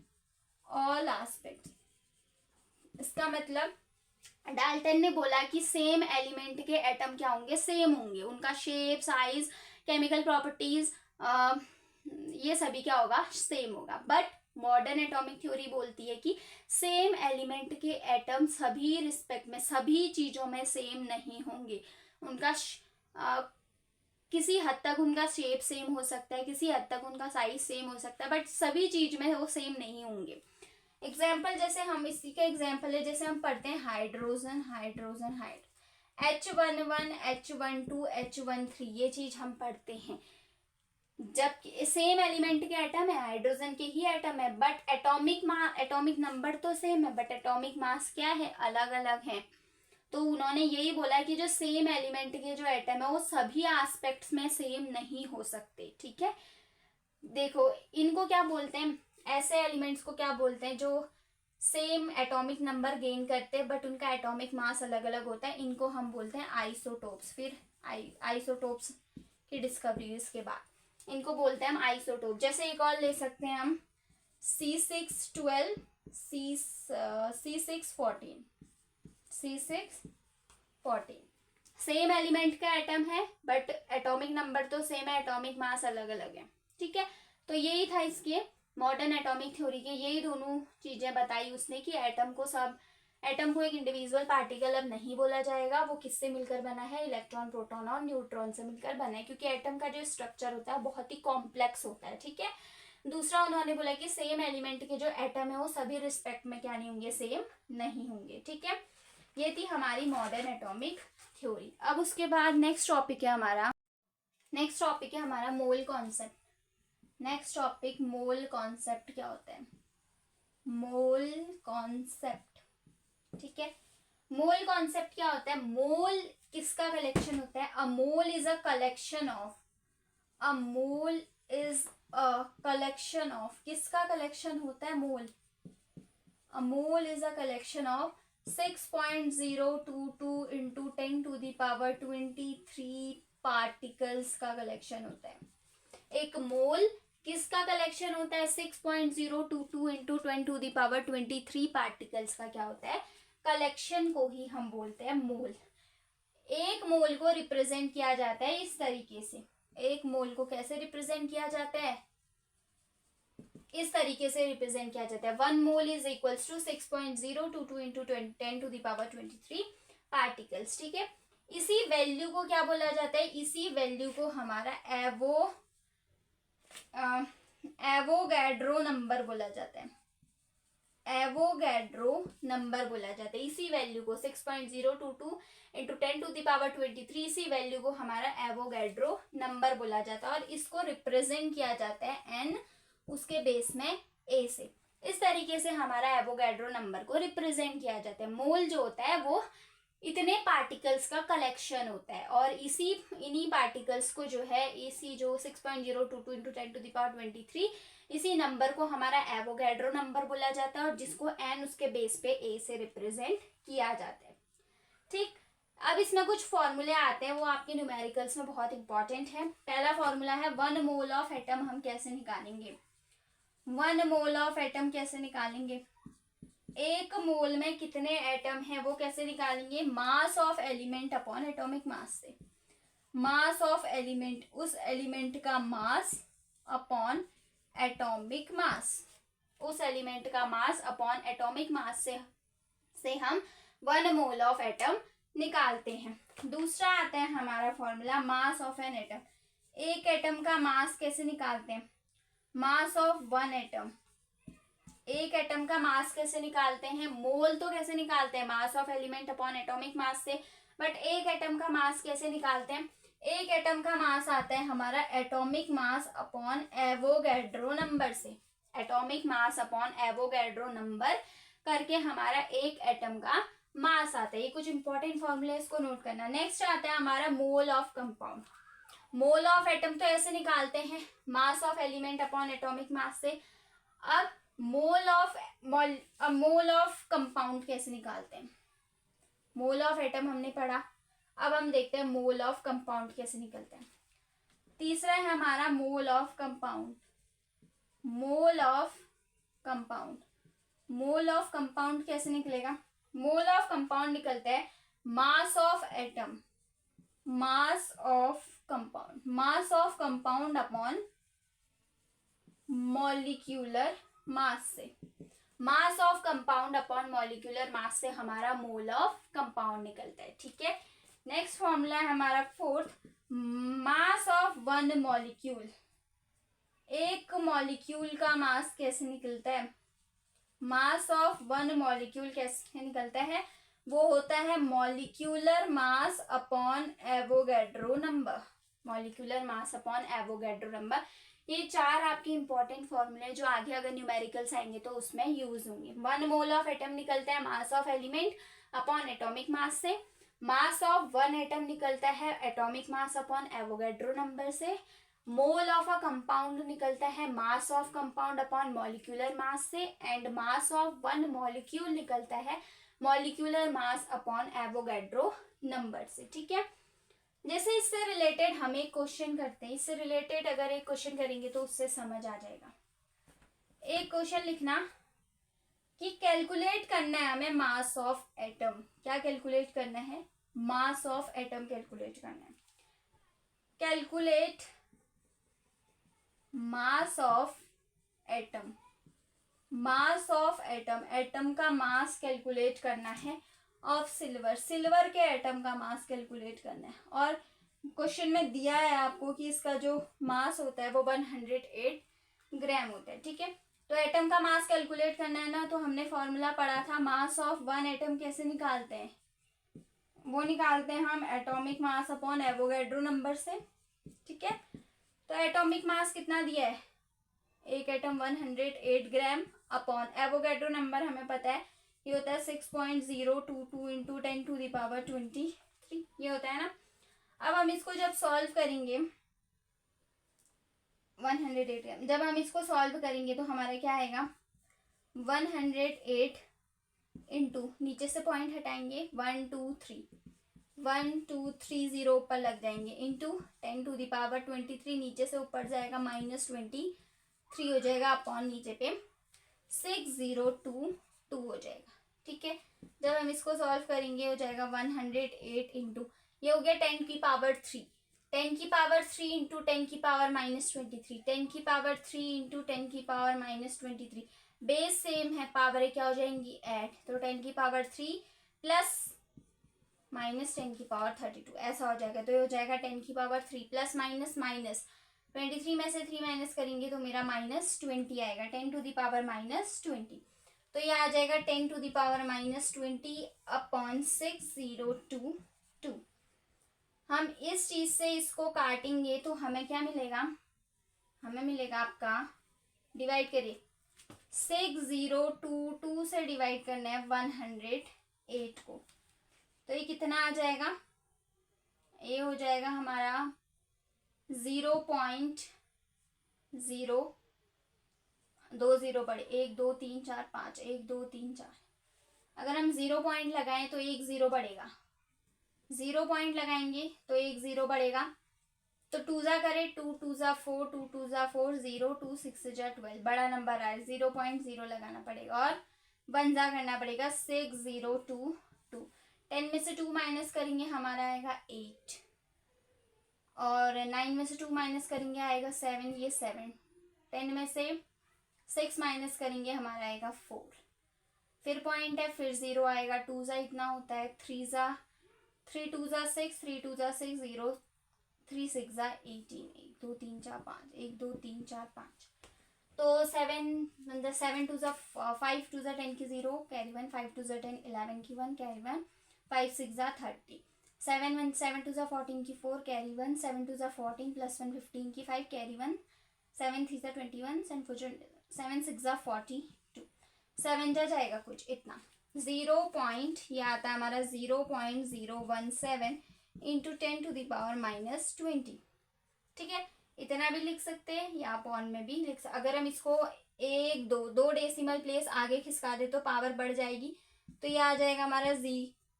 all aspects, इसका मतलब डाल्टन ने बोला कि सेम एलिमेंट के एटम क्या होंगे, सेम होंगे, उनका शेप, साइज, केमिकल प्रॉपर्टीज, ये सभी क्या होगा, सेम होगा। बट मॉडर्न एटॉमिक थ्योरी बोलती है कि सेम एलिमेंट के एटम सभी रिस्पेक्ट में, सभी चीजों में सेम नहीं होंगे, उनका किसी हद तक उनका शेप सेम हो सकता है, किसी हद तक उनका साइज सेम हो सकता है, बट सभी चीज में वो सेम नहीं होंगे। एग्जाम्पल जैसे हम इसी का एग्जाम्पल है, जैसे हम पढ़ते हैं hydrogen, hydrogen hide H11 H12 H13, ये चीज हम पढ़ते हैं। जब सेम एलिमेंट के एटम है, हाइड्रोजन के ही एटम है, बट एटॉमिक नंबर तो सेम है, बट एटॉमिक मास क्या है, अलग अलग है। तो उन्होंने यही बोला कि जो सेम एलिमेंट के जो एटम है वो सभी एस्पेक्ट्स में सेम नहीं हो सकते, ठीक है। देखो इनको क्या बोलते हैं, ऐसे एलिमेंट्स को क्या बोलते हैं जो सेम एटॉमिक नंबर गेन करते हैं बट उनका एटॉमिक मास अलग अलग होता है, इनको हम बोलते हैं आइसोटोप्स। फिर आइसोटोप्स की डिस्कवरी के बाद इनको बोलते हैं हम आइसोटोप। जैसे एक और ले सकते हैं हम C612 C614 C614, same element का एटम है बट एटॉमिक नंबर तो सेम है, एटॉमिक मास अलग अलग है, ठीक है। तो यही था इसके मॉडर्न एटॉमिक थ्योरी के, यही दोनों चीजें बताई उसने कि एटम को एक इंडिविजुअल पार्टिकल अब नहीं बोला जाएगा, वो किससे मिलकर बना है, इलेक्ट्रॉन, प्रोटॉन और न्यूट्रॉन से मिलकर बना है, क्योंकि एटम का जो स्ट्रक्चर होता है बहुत ही कॉम्प्लेक्स होता है, ठीक है। दूसरा उन्होंने बोला कि सेम एलिमेंट के जो एटम है वो सभी रिस्पेक्ट में क्या नहीं होंगे, सेम नहीं होंगे, ठीक है। ये थी हमारी मॉडर्न एटॉमिक थ्योरी। अब उसके बाद नेक्स्ट टॉपिक है हमारा mole concept. Next topic mole concept क्या होता है, मोल कॉन्सेप्ट, ठीक है। मोल कॉन्सेप्ट क्या होता है, मोल किसका कलेक्शन होता है, a mole is a collection of, a mole is a collection of, किसका कलेक्शन होता है mole, a mole is a collection of 6.022 into 10⁻23 particles का कलेक्शन होता है। एक मोल किसका कलेक्शन होता है, 6.022 इंटू 10⁻23 पार्टिकल्स का क्या होता है, कलेक्शन को ही हम बोलते हैं मोल। एक मोल को रिप्रेजेंट किया जाता है इस तरीके से, एक मोल को कैसे रिप्रेजेंट किया जाता है, इस तरीके से रिप्रेजेंट किया जाता है, 1 mole is equals to 6.022 into 10⁻23 particles, ठीक है। इसी वैल्यू को क्या बोला जाता है, इसी वैल्यू को हमारा एवोगैड्रो नंबर बोला जाता है, एवोगैड्रो नंबर बोला जाता है। इसी वैल्यू को 6.022 इंटू 10⁻23, इसी वैल्यू को हमारा एवोगैड्रो नंबर बोला जाता है, और इसको रिप्रेजेंट किया जाता है एन उसके बेस में ए से। इस तरीके से हमारा एवोगैड्रो नंबर को रिप्रेजेंट किया जाता है। मोल जो होता है वो इतने पार्टिकल्स का कलेक्शन होता है, और इन्हीं पार्टिकल्स को जो है, इसी जो 6.022 इंटू 10⁻23, इसी नंबर को हमारा एवोगैड्रो नंबर बोला जाता है, और जिसको एन उसके बेस पे ए से रिप्रेजेंट किया जाता है, ठीक। अब इसमें कुछ फॉर्मूले आते हैं, वो आपके न्यूमेरिकल्स में बहुत इंपॉर्टेंट है। पहला फॉर्मूला है 1 मोल ऑफ एटम, हम कैसे निकालेंगे, 1 मोल ऑफ एटम कैसे निकालेंगे, एक मोल में कितने एटम हैं वो कैसे निकालेंगे, मास of element upon atomic mass से, मास ऑफ एलिमेंट, उस एलिमेंट का मास अपॉन एटॉमिक मास, उस एलिमेंट का मास अपॉन एटॉमिक मास से हम 1 मोल ऑफ एटम निकालते हैं। दूसरा आता है हमारा formula mass of an atom, एक एटम का मास कैसे निकालते हैं, मास ऑफ 1 एटम, एक एटम का मास कैसे निकालते हैं, मोल तो कैसे निकालते हैं, मास of element upon atomic mass से, बट एक एटम का मास कैसे निकालते हैं, एक एटम का मास आता है हमारा atomic mass upon Avogadro number से, atomic mass upon Avogadro number करके हमारा एक एटम का मास आता है। ये कुछ इंपॉर्टेंट फॉर्मूले, इसको नोट करना। नेक्स्ट आता है हमारा mole of compound, mole of atom तो ऐसे निकालते हैं, मास of element upon atomic mass से। अब मोल ऑफ कंपाउंड कैसे निकालते हैं, मोल ऑफ एटम हमने पढ़ा, अब हम देखते हैं मोल ऑफ कंपाउंड कैसे निकलते हैं। तीसरा है हमारा mole of compound, mole of compound, mole of compound कैसे निकलेगा, मोल ऑफ कंपाउंड निकलता है mass of atom, mass of compound, mass of compound upon molecular mass से, mass of compound upon molecular mass से हमारा मोल ऑफ कंपाउंड निकलता है, ठीक है। नेक्स्ट फॉर्मूला है हमारा fourth, mass of one molecule. एक मॉलिक्यूल का मास कैसे निकलता है, मास ऑफ वन मॉलिक्यूल कैसे निकलता है, वो होता है molecular mass upon Avogadro number. Molecular mass upon Avogadro number. ये चार आपके इंपॉर्टेंट फॉर्मूले जो आगे अगर न्यूमेरिकल्स आएंगे तो उसमें यूज होंगे। 1 मोल ऑफ एटम निकलता है mass of element upon atomic mass से। मास ऑफ वन एटम निकलता है atomic mass upon Avogadro number से। मोल ऑफ अ कंपाउंड निकलता है mass of compound upon molecular mass से। And mass of one molecule निकलता है molecular mass upon Avogadro number से। ठीक है, जैसे इससे रिलेटेड हम एक क्वेश्चन करते हैं, इससे रिलेटेड अगर एक क्वेश्चन करेंगे तो उससे समझ आ जाएगा। एक क्वेश्चन लिखना कि कैलकुलेट करना है हमें मास ऑफ एटम। क्या कैलकुलेट करना है, मास ऑफ एटम कैलकुलेट करना है। Calculate mass of atom, mass of atom, atom का मास कैलकुलेट करना है ऑफ सिल्वर, सिल्वर के एटम का मास कैलकुलेट करना है। और क्वेश्चन में दिया है आपको कि इसका जो मास होता है वो 108 ग्राम होता है। ठीक है, तो एटम का मास कैलकुलेट करना है ना, तो हमने फॉर्मूला पढ़ा था मास ऑफ वन एटम कैसे निकालते हैं, वो निकालते हैं हम atomic mass upon Avogadro number से। ठीक है, तो एटॉमिक मास कितना दिया है, एक एटम 108 ग्राम अपॉन एवोगैड्रो नंबर हमें पता है ये होता है 6.022 इंटू 10⁻23, ये होता है ना। अब हम इसको जब सॉल्व करेंगे 108 ग्राम, जब हम इसको सॉल्व करेंगे तो हमारा क्या आएगा 108 इंटू, नीचे से पॉइंट हटाएंगे 1 2 3, 1 2 3 0 ऊपर लग जाएंगे, इंटू 10⁻23, नीचे से ऊपर जाएगा -23 हो जाएगा अपॉन नीचे पे 6022 हो जाएगा। ठीक है, जब हम इसको सॉल्व करेंगे हो जाएगा 108 इंटू, ये हो गया 10⁻3, 10⁻3 इंटू 10⁻23, 10⁻3 इंटू 10⁻23, बेस सेम है, पावर क्या हो जाएंगी ऐड, तो 10⁻3 प्लस माइनस 10⁻32 ऐसा हो जाएगा। तो ये हो जाएगा 10⁻3 प्लस माइनस माइनस 23 में से 3 माइनस करेंगे तो मेरा -20 आएगा, 10⁻⁻20। तो ये आ जाएगा 10⁻⁻20 अपॉन 6022। हम इस चीज से इसको काटेंगे तो हमें क्या मिलेगा, हमें मिलेगा आपका, डिवाइड करिए 6022 से डिवाइड करना है 108 को, तो ये कितना आ जाएगा, ये हो जाएगा हमारा 0.020 बड़े 1 2 3 4 5, 1 2 3 4, अगर हम 0 पॉइंट लगाएं तो 1 0 बढ़ेगा, 0 पॉइंट लगाएंगे तो 1 0 बढ़ेगा, तो 2 जा करे 2 2 जा 4, 2 2 जा 4, 0 2 6 जा 12, बड़ा नंबर आए 0.0 लगाना पड़ेगा और 1 जा करना पड़ेगा 6022। 10 में से 2 माइनस करेंगे हमारा आएगा 8, और 9 में से 2 माइनस करेंगे आएगा 7, ये 7, 10 में से 6 माइनस करेंगे हमारा आएगा 4, फिर पॉइंट है, फिर 0 आएगा, 2 जा इतना होता है, 3 2 जा 6, 3 2 जा 6, 0 3 6 जा 18, 1 2 3 4 5, 1 2 3 4 5, तो 7 2 जा 5 2 जा 10 की 0 कैरी 1, 5 2 जा 10 11 की 1 कैरी 1, 5 6 जा 30, 7 2 जा 14 की 4 कैरी 1, 7 2 जा 14 प्लस 1 15 की 5 कैरी 1, 7 3 जा 21, 7 6 जा 42, 7 जा जाएगा कुछ इतना, 0 पॉइंट ये आता है हमारा 0.017 इंटू 10⁻⁻20। ठीक है, इतना भी लिख सकते हैं या अपॉन में भी लिख सकते। अगर हम इसको 1 2 डेसिमल प्लेस आगे खिसका दे तो पावर बढ़ जाएगी, तो ये आ जाएगा हमारा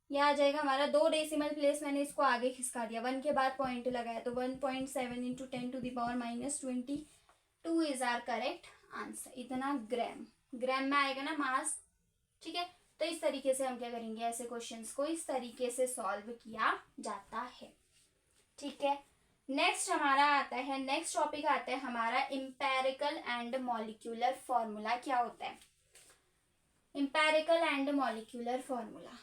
ये आ जाएगा हमारा 2 डेसिमल प्लेस, मैंने इसको आगे खिसका दिया, 1 के बाद पॉइंट लगाया तो 1.7 into 10⁻⁻22 is our correct answer. इतना ग्राम में आएगा ना मास। ठीक है, तो इस तरीके से हम क्या करेंगे, ऐसे क्वेश्चंस को इस तरीके से सॉल्व किया जाता है। ठीक है, नेक्स्ट हमारा आता है, नेक्स्ट टॉपिक आता है हमारा इंपेरिकल एंड मॉलिक्यूलर फॉर्मूला। क्या होता है इंपेरिकल एंड मॉलिक्यूलर फॉर्मूला,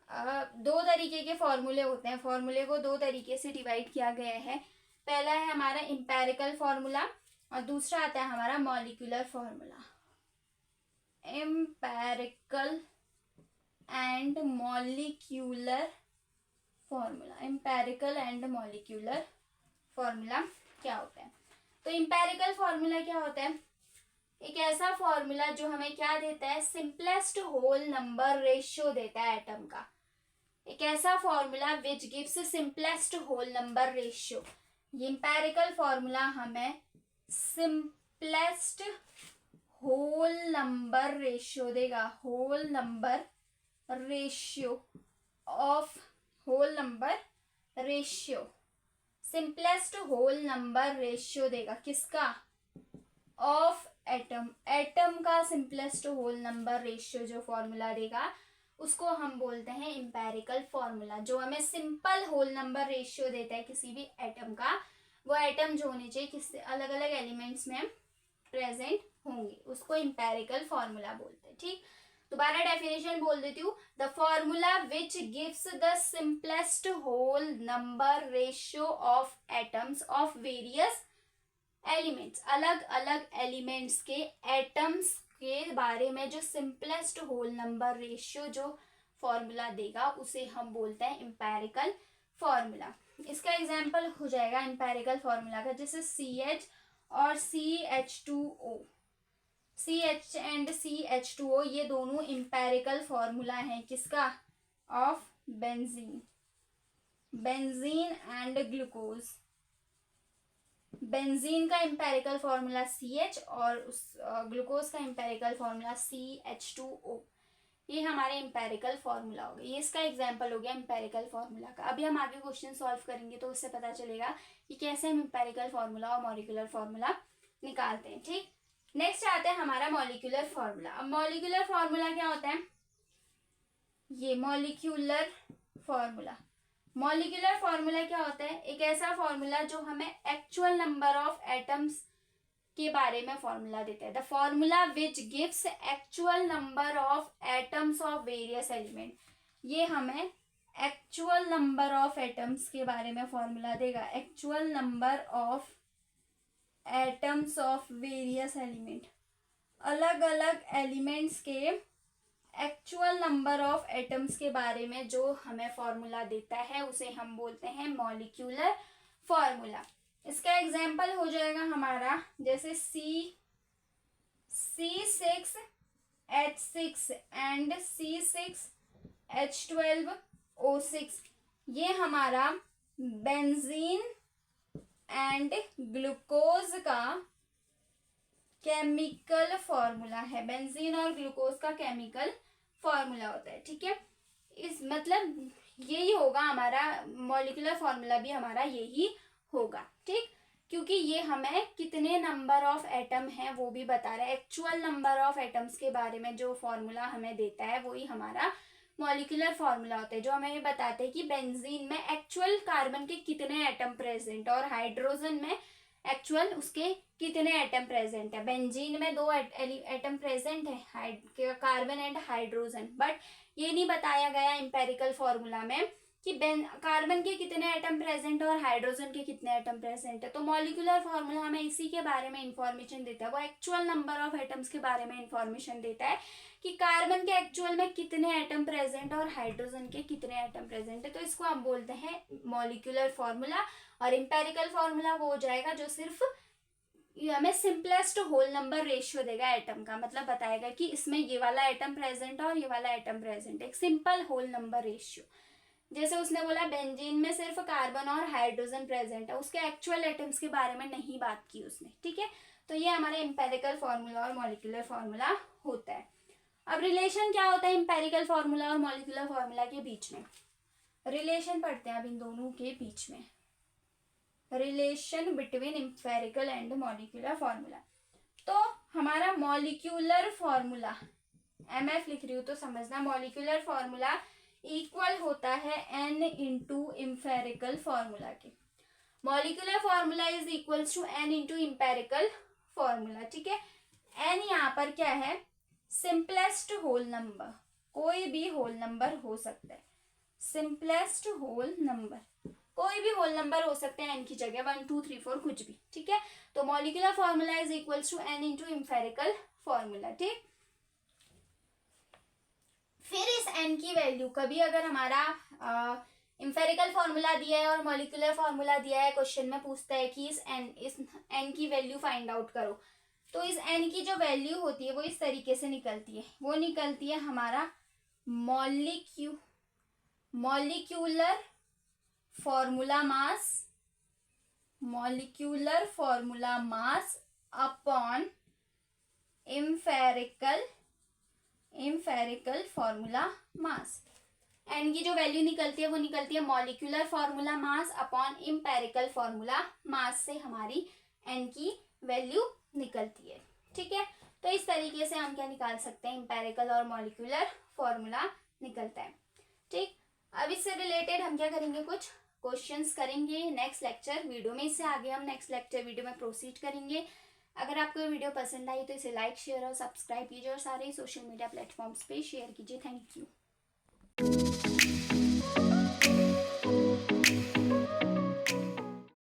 दो तरीके के फॉर्मूले होते हैं, फॉर्मूले को दो तरीके से डिवाइड किया गया है। पहला है हमारा इम्पेरिकल फॉर्मूला और दूसरा आता है हमारा molecular formula. Empirical and molecular formula, empirical and molecular formula क्या होता है? तो इम्पेरिकल फॉर्मूला क्या होता है? एक ऐसा फॉर्मूला जो हमें क्या देता है, सिंपलेस्ट होल नंबर रेशियो देता है एटम का। एक ऐसा formula which gives simplest whole number ratio. ये इम्पेरिकल फॉर्मूला हमें सिंपलेस्ट होल नंबर रेशियो देगा, whole number ratio of, whole number ratio, simplest whole number ratio देगा किसका? ऑफ एटम, एटम का सिंपलेस्ट होल नंबर रेशियो जो फॉर्मूला देगा उसको हम बोलते हैं इम्पेरिकल फॉर्मूला। जो हमें सिंपल होल नंबर रेशियो देता है किसी भी एटम का, वो एटम जो होने चाहिए किस अलग अलग एलिमेंट्स में प्रेजेंट होंगे, उसको इम्पेरिकल फॉर्मूला बोलते हैं। ठीक, दोबारा डेफिनेशन बोल देती हूँ। The formula which gives the simplest whole number ratio of atoms of various elements, अलग अलग एलिमेंट्स के एटम्स के बारे में जो सिंपलेस्ट होल नंबर रेशियो जो फॉर्मूला देगा उसे हम बोलते हैं इम्पेरिकल फॉर्मूला। इसका एग्जांपल हो जाएगा इम्पेरिकल फॉर्मूला का, जैसे CH और CH2O, CH एंड CH2O ये दोनों इम्पेरिकल फॉर्मूला हैं किसका? Of benzene, benzene and glucose. Benzene का इम्पेरिकल फॉर्मूला CH और उस ग्लूकोज का इम्पेरिकल फॉर्मूला CH2O। ये हमारे इम्पेरिकल फॉर्मूला हो गए, ये इसका एग्जांपल हो गया इम्पेरिकल फॉर्मूला का। अभी हम आगे क्वेश्चन सॉल्व करेंगे तो उससे पता चलेगा कि कैसे हम इम्पेरिकल फॉर्मूला और मॉलिक्यूलर फॉर्मूला निकालते हैं। ठीक, नेक्स्ट आता है हमारा मॉलिक्यूलर फॉर्मूला। अब मॉलिक्यूलर फॉर्मूला क्या होता है? ये मॉलिक्यूलर फॉर्मूला, मॉलिक्यूलर फॉर्मूला क्या होता है? एक ऐसा फॉर्मूला जो हमें एक्चुअल नंबर ऑफ एटम्स के बारे में फॉर्मूला देता है। The formula which gives actual number of atoms of various element, ये हमें एक्चुअल नंबर ऑफ एटम्स के बारे में फॉर्मूला देगा, actual number of atoms of various element, अलग अलग एलिमेंट्स के एक्चुअल नंबर ऑफ एटम्स के बारे में जो हमें फॉर्मूला देता है उसे हम बोलते हैं मॉलिक्यूलर फॉर्मूला। इसका एग्जांपल हो जाएगा हमारा, जैसे C6H6 एंड C6H12O6, ये हमारा बेंजीन एंड ग्लूकोज का केमिकल फॉर्मूला है, बेंजीन और ग्लूकोज का केमिकल फॉर्मूला होता है। ठीक है, इस मतलब यही होगा हमारा मॉलिक्यूलर फॉर्मूला भी हमारा यही होगा। ठीक, क्योंकि ये हमें कितने नंबर ऑफ एटम हैं वो भी बता रहा है, एक्चुअल नंबर ऑफ एटम्स के बारे में जो फॉर्मूला हमें देता है वही हमारा मॉलिक्यूलर फॉर्मूला होता है, जो हमें बताते हैं कि बेंजीन में एक्चुअल कार्बन के कितने एटम प्रेजेंट और हाइड्रोजन में एक्चुअल उसके कितने एटम प्रेजेंट है। बेंजीन में 2 एटम प्रेजेंट है, कार्बन एंड हाइड्रोजन, बट ये नहीं बताया गया एम्पेरिकल फॉर्मूला में कि कार्बन के कितने एटम प्रेजेंट और हाइड्रोजन के कितने एटम प्रेजेंट है। तो मॉलिक्यूलर फॉर्मूला हमें इसी के बारे में इंफॉर्मेशन देता है, वो एक्चुअल नंबर ऑफ एटम्स के बारे में इंफॉर्मेशन देता है कि कार्बन के एक्चुअल में कितने एटम प्रेजेंट और हाइड्रोजन के कितने एटम प्रेजेंट है। तो इसको हम बोलते हैं मॉलिक्यूलर फॉर्मूला। और एम्पेरिकल फॉर्मूला वो हो जाएगा जो सिर्फ हमें सिंपलेस्ट होल नंबर रेशियो देगा एटम का, मतलब बताएगा कि इसमें ये वाला एटम प्रेजेंट है और ये वाला एटम प्रेजेंट है, एक सिंपल होल नंबर रेशियो। जैसे उसने बोला बेंजीन में सिर्फ कार्बन और हाइड्रोजन प्रेजेंट है, उसके एक्चुअल एटम्स के बारे में नहीं बात की उसने। ठीक है, तो ये हमारे एम्पेरिकल फॉर्मूला और मॉलिक्यूलर फॉर्मूला होता है। अब रिलेशन क्या होता है एम्पेरिकल फॉर्मूला और मॉलिक्यूलर फॉर्मूला के बीच में? रिलेशन पढ़ते हैं अब इन दोनों के बीच में, relation between empirical and molecular formula. तो हमारा मॉलिक्यूलर फॉर्मूला, MF लिख रही हूँ तो समझना, मॉलिक्यूलर फॉर्मूला इक्वल होता है n इंटू एम्पेरिकल फॉर्मूला के। Molecular formula is equals to n into empirical formula. ठीक है, n यहाँ पर क्या है? सिंपलेस्ट होल नंबर, कोई भी होल नंबर हो सकता है। सिंपलेस्ट होल नंबर, कोई भी होल नंबर हो सकते हैं n की जगह, 1 2 3 4 कुछ भी, ठीक है। तो molecular formula is equals to n into empirical formula, ठीक। फिर इस n की वैल्यू, कभी अगर हमारा इम्पेरिकल फॉर्मूला दिया है और मॉलिक्यूलर फॉर्मूला दिया है, क्वेश्चन में पूछता है कि इस n की वैल्यू फाइंड आउट करो, तो इस n की जो वैल्यू होती है वो इस तरीके से निकलती है, वो निकलती है हमारा molecular formula mass upon empirical formula mass. N की जो वैल्यू निकलती है वो निकलती है molecular formula mass upon empirical formula mass से हमारी एन की वैल्यू निकलती है, ठीक है। तो इस तरीके से हम क्या निकाल सकते हैं, इम्पेरिकल और मॉलिक्यूलर फॉर्मूला निकलता है, ठीक। अब इससे रिलेटेड हम क्या करेंगे, कुछ क्वेश्चंस करेंगे नेक्स्ट लेक्चर वीडियो में। इससे आगे हम नेक्स्ट लेक्चर वीडियो में प्रोसीड करेंगे। अगर आपको ये वीडियो पसंद आई तो इसे लाइक शेयर और सब्सक्राइब कीजिए और सारे सोशल मीडिया प्लेटफॉर्म्स पे शेयर कीजिए। Thank you.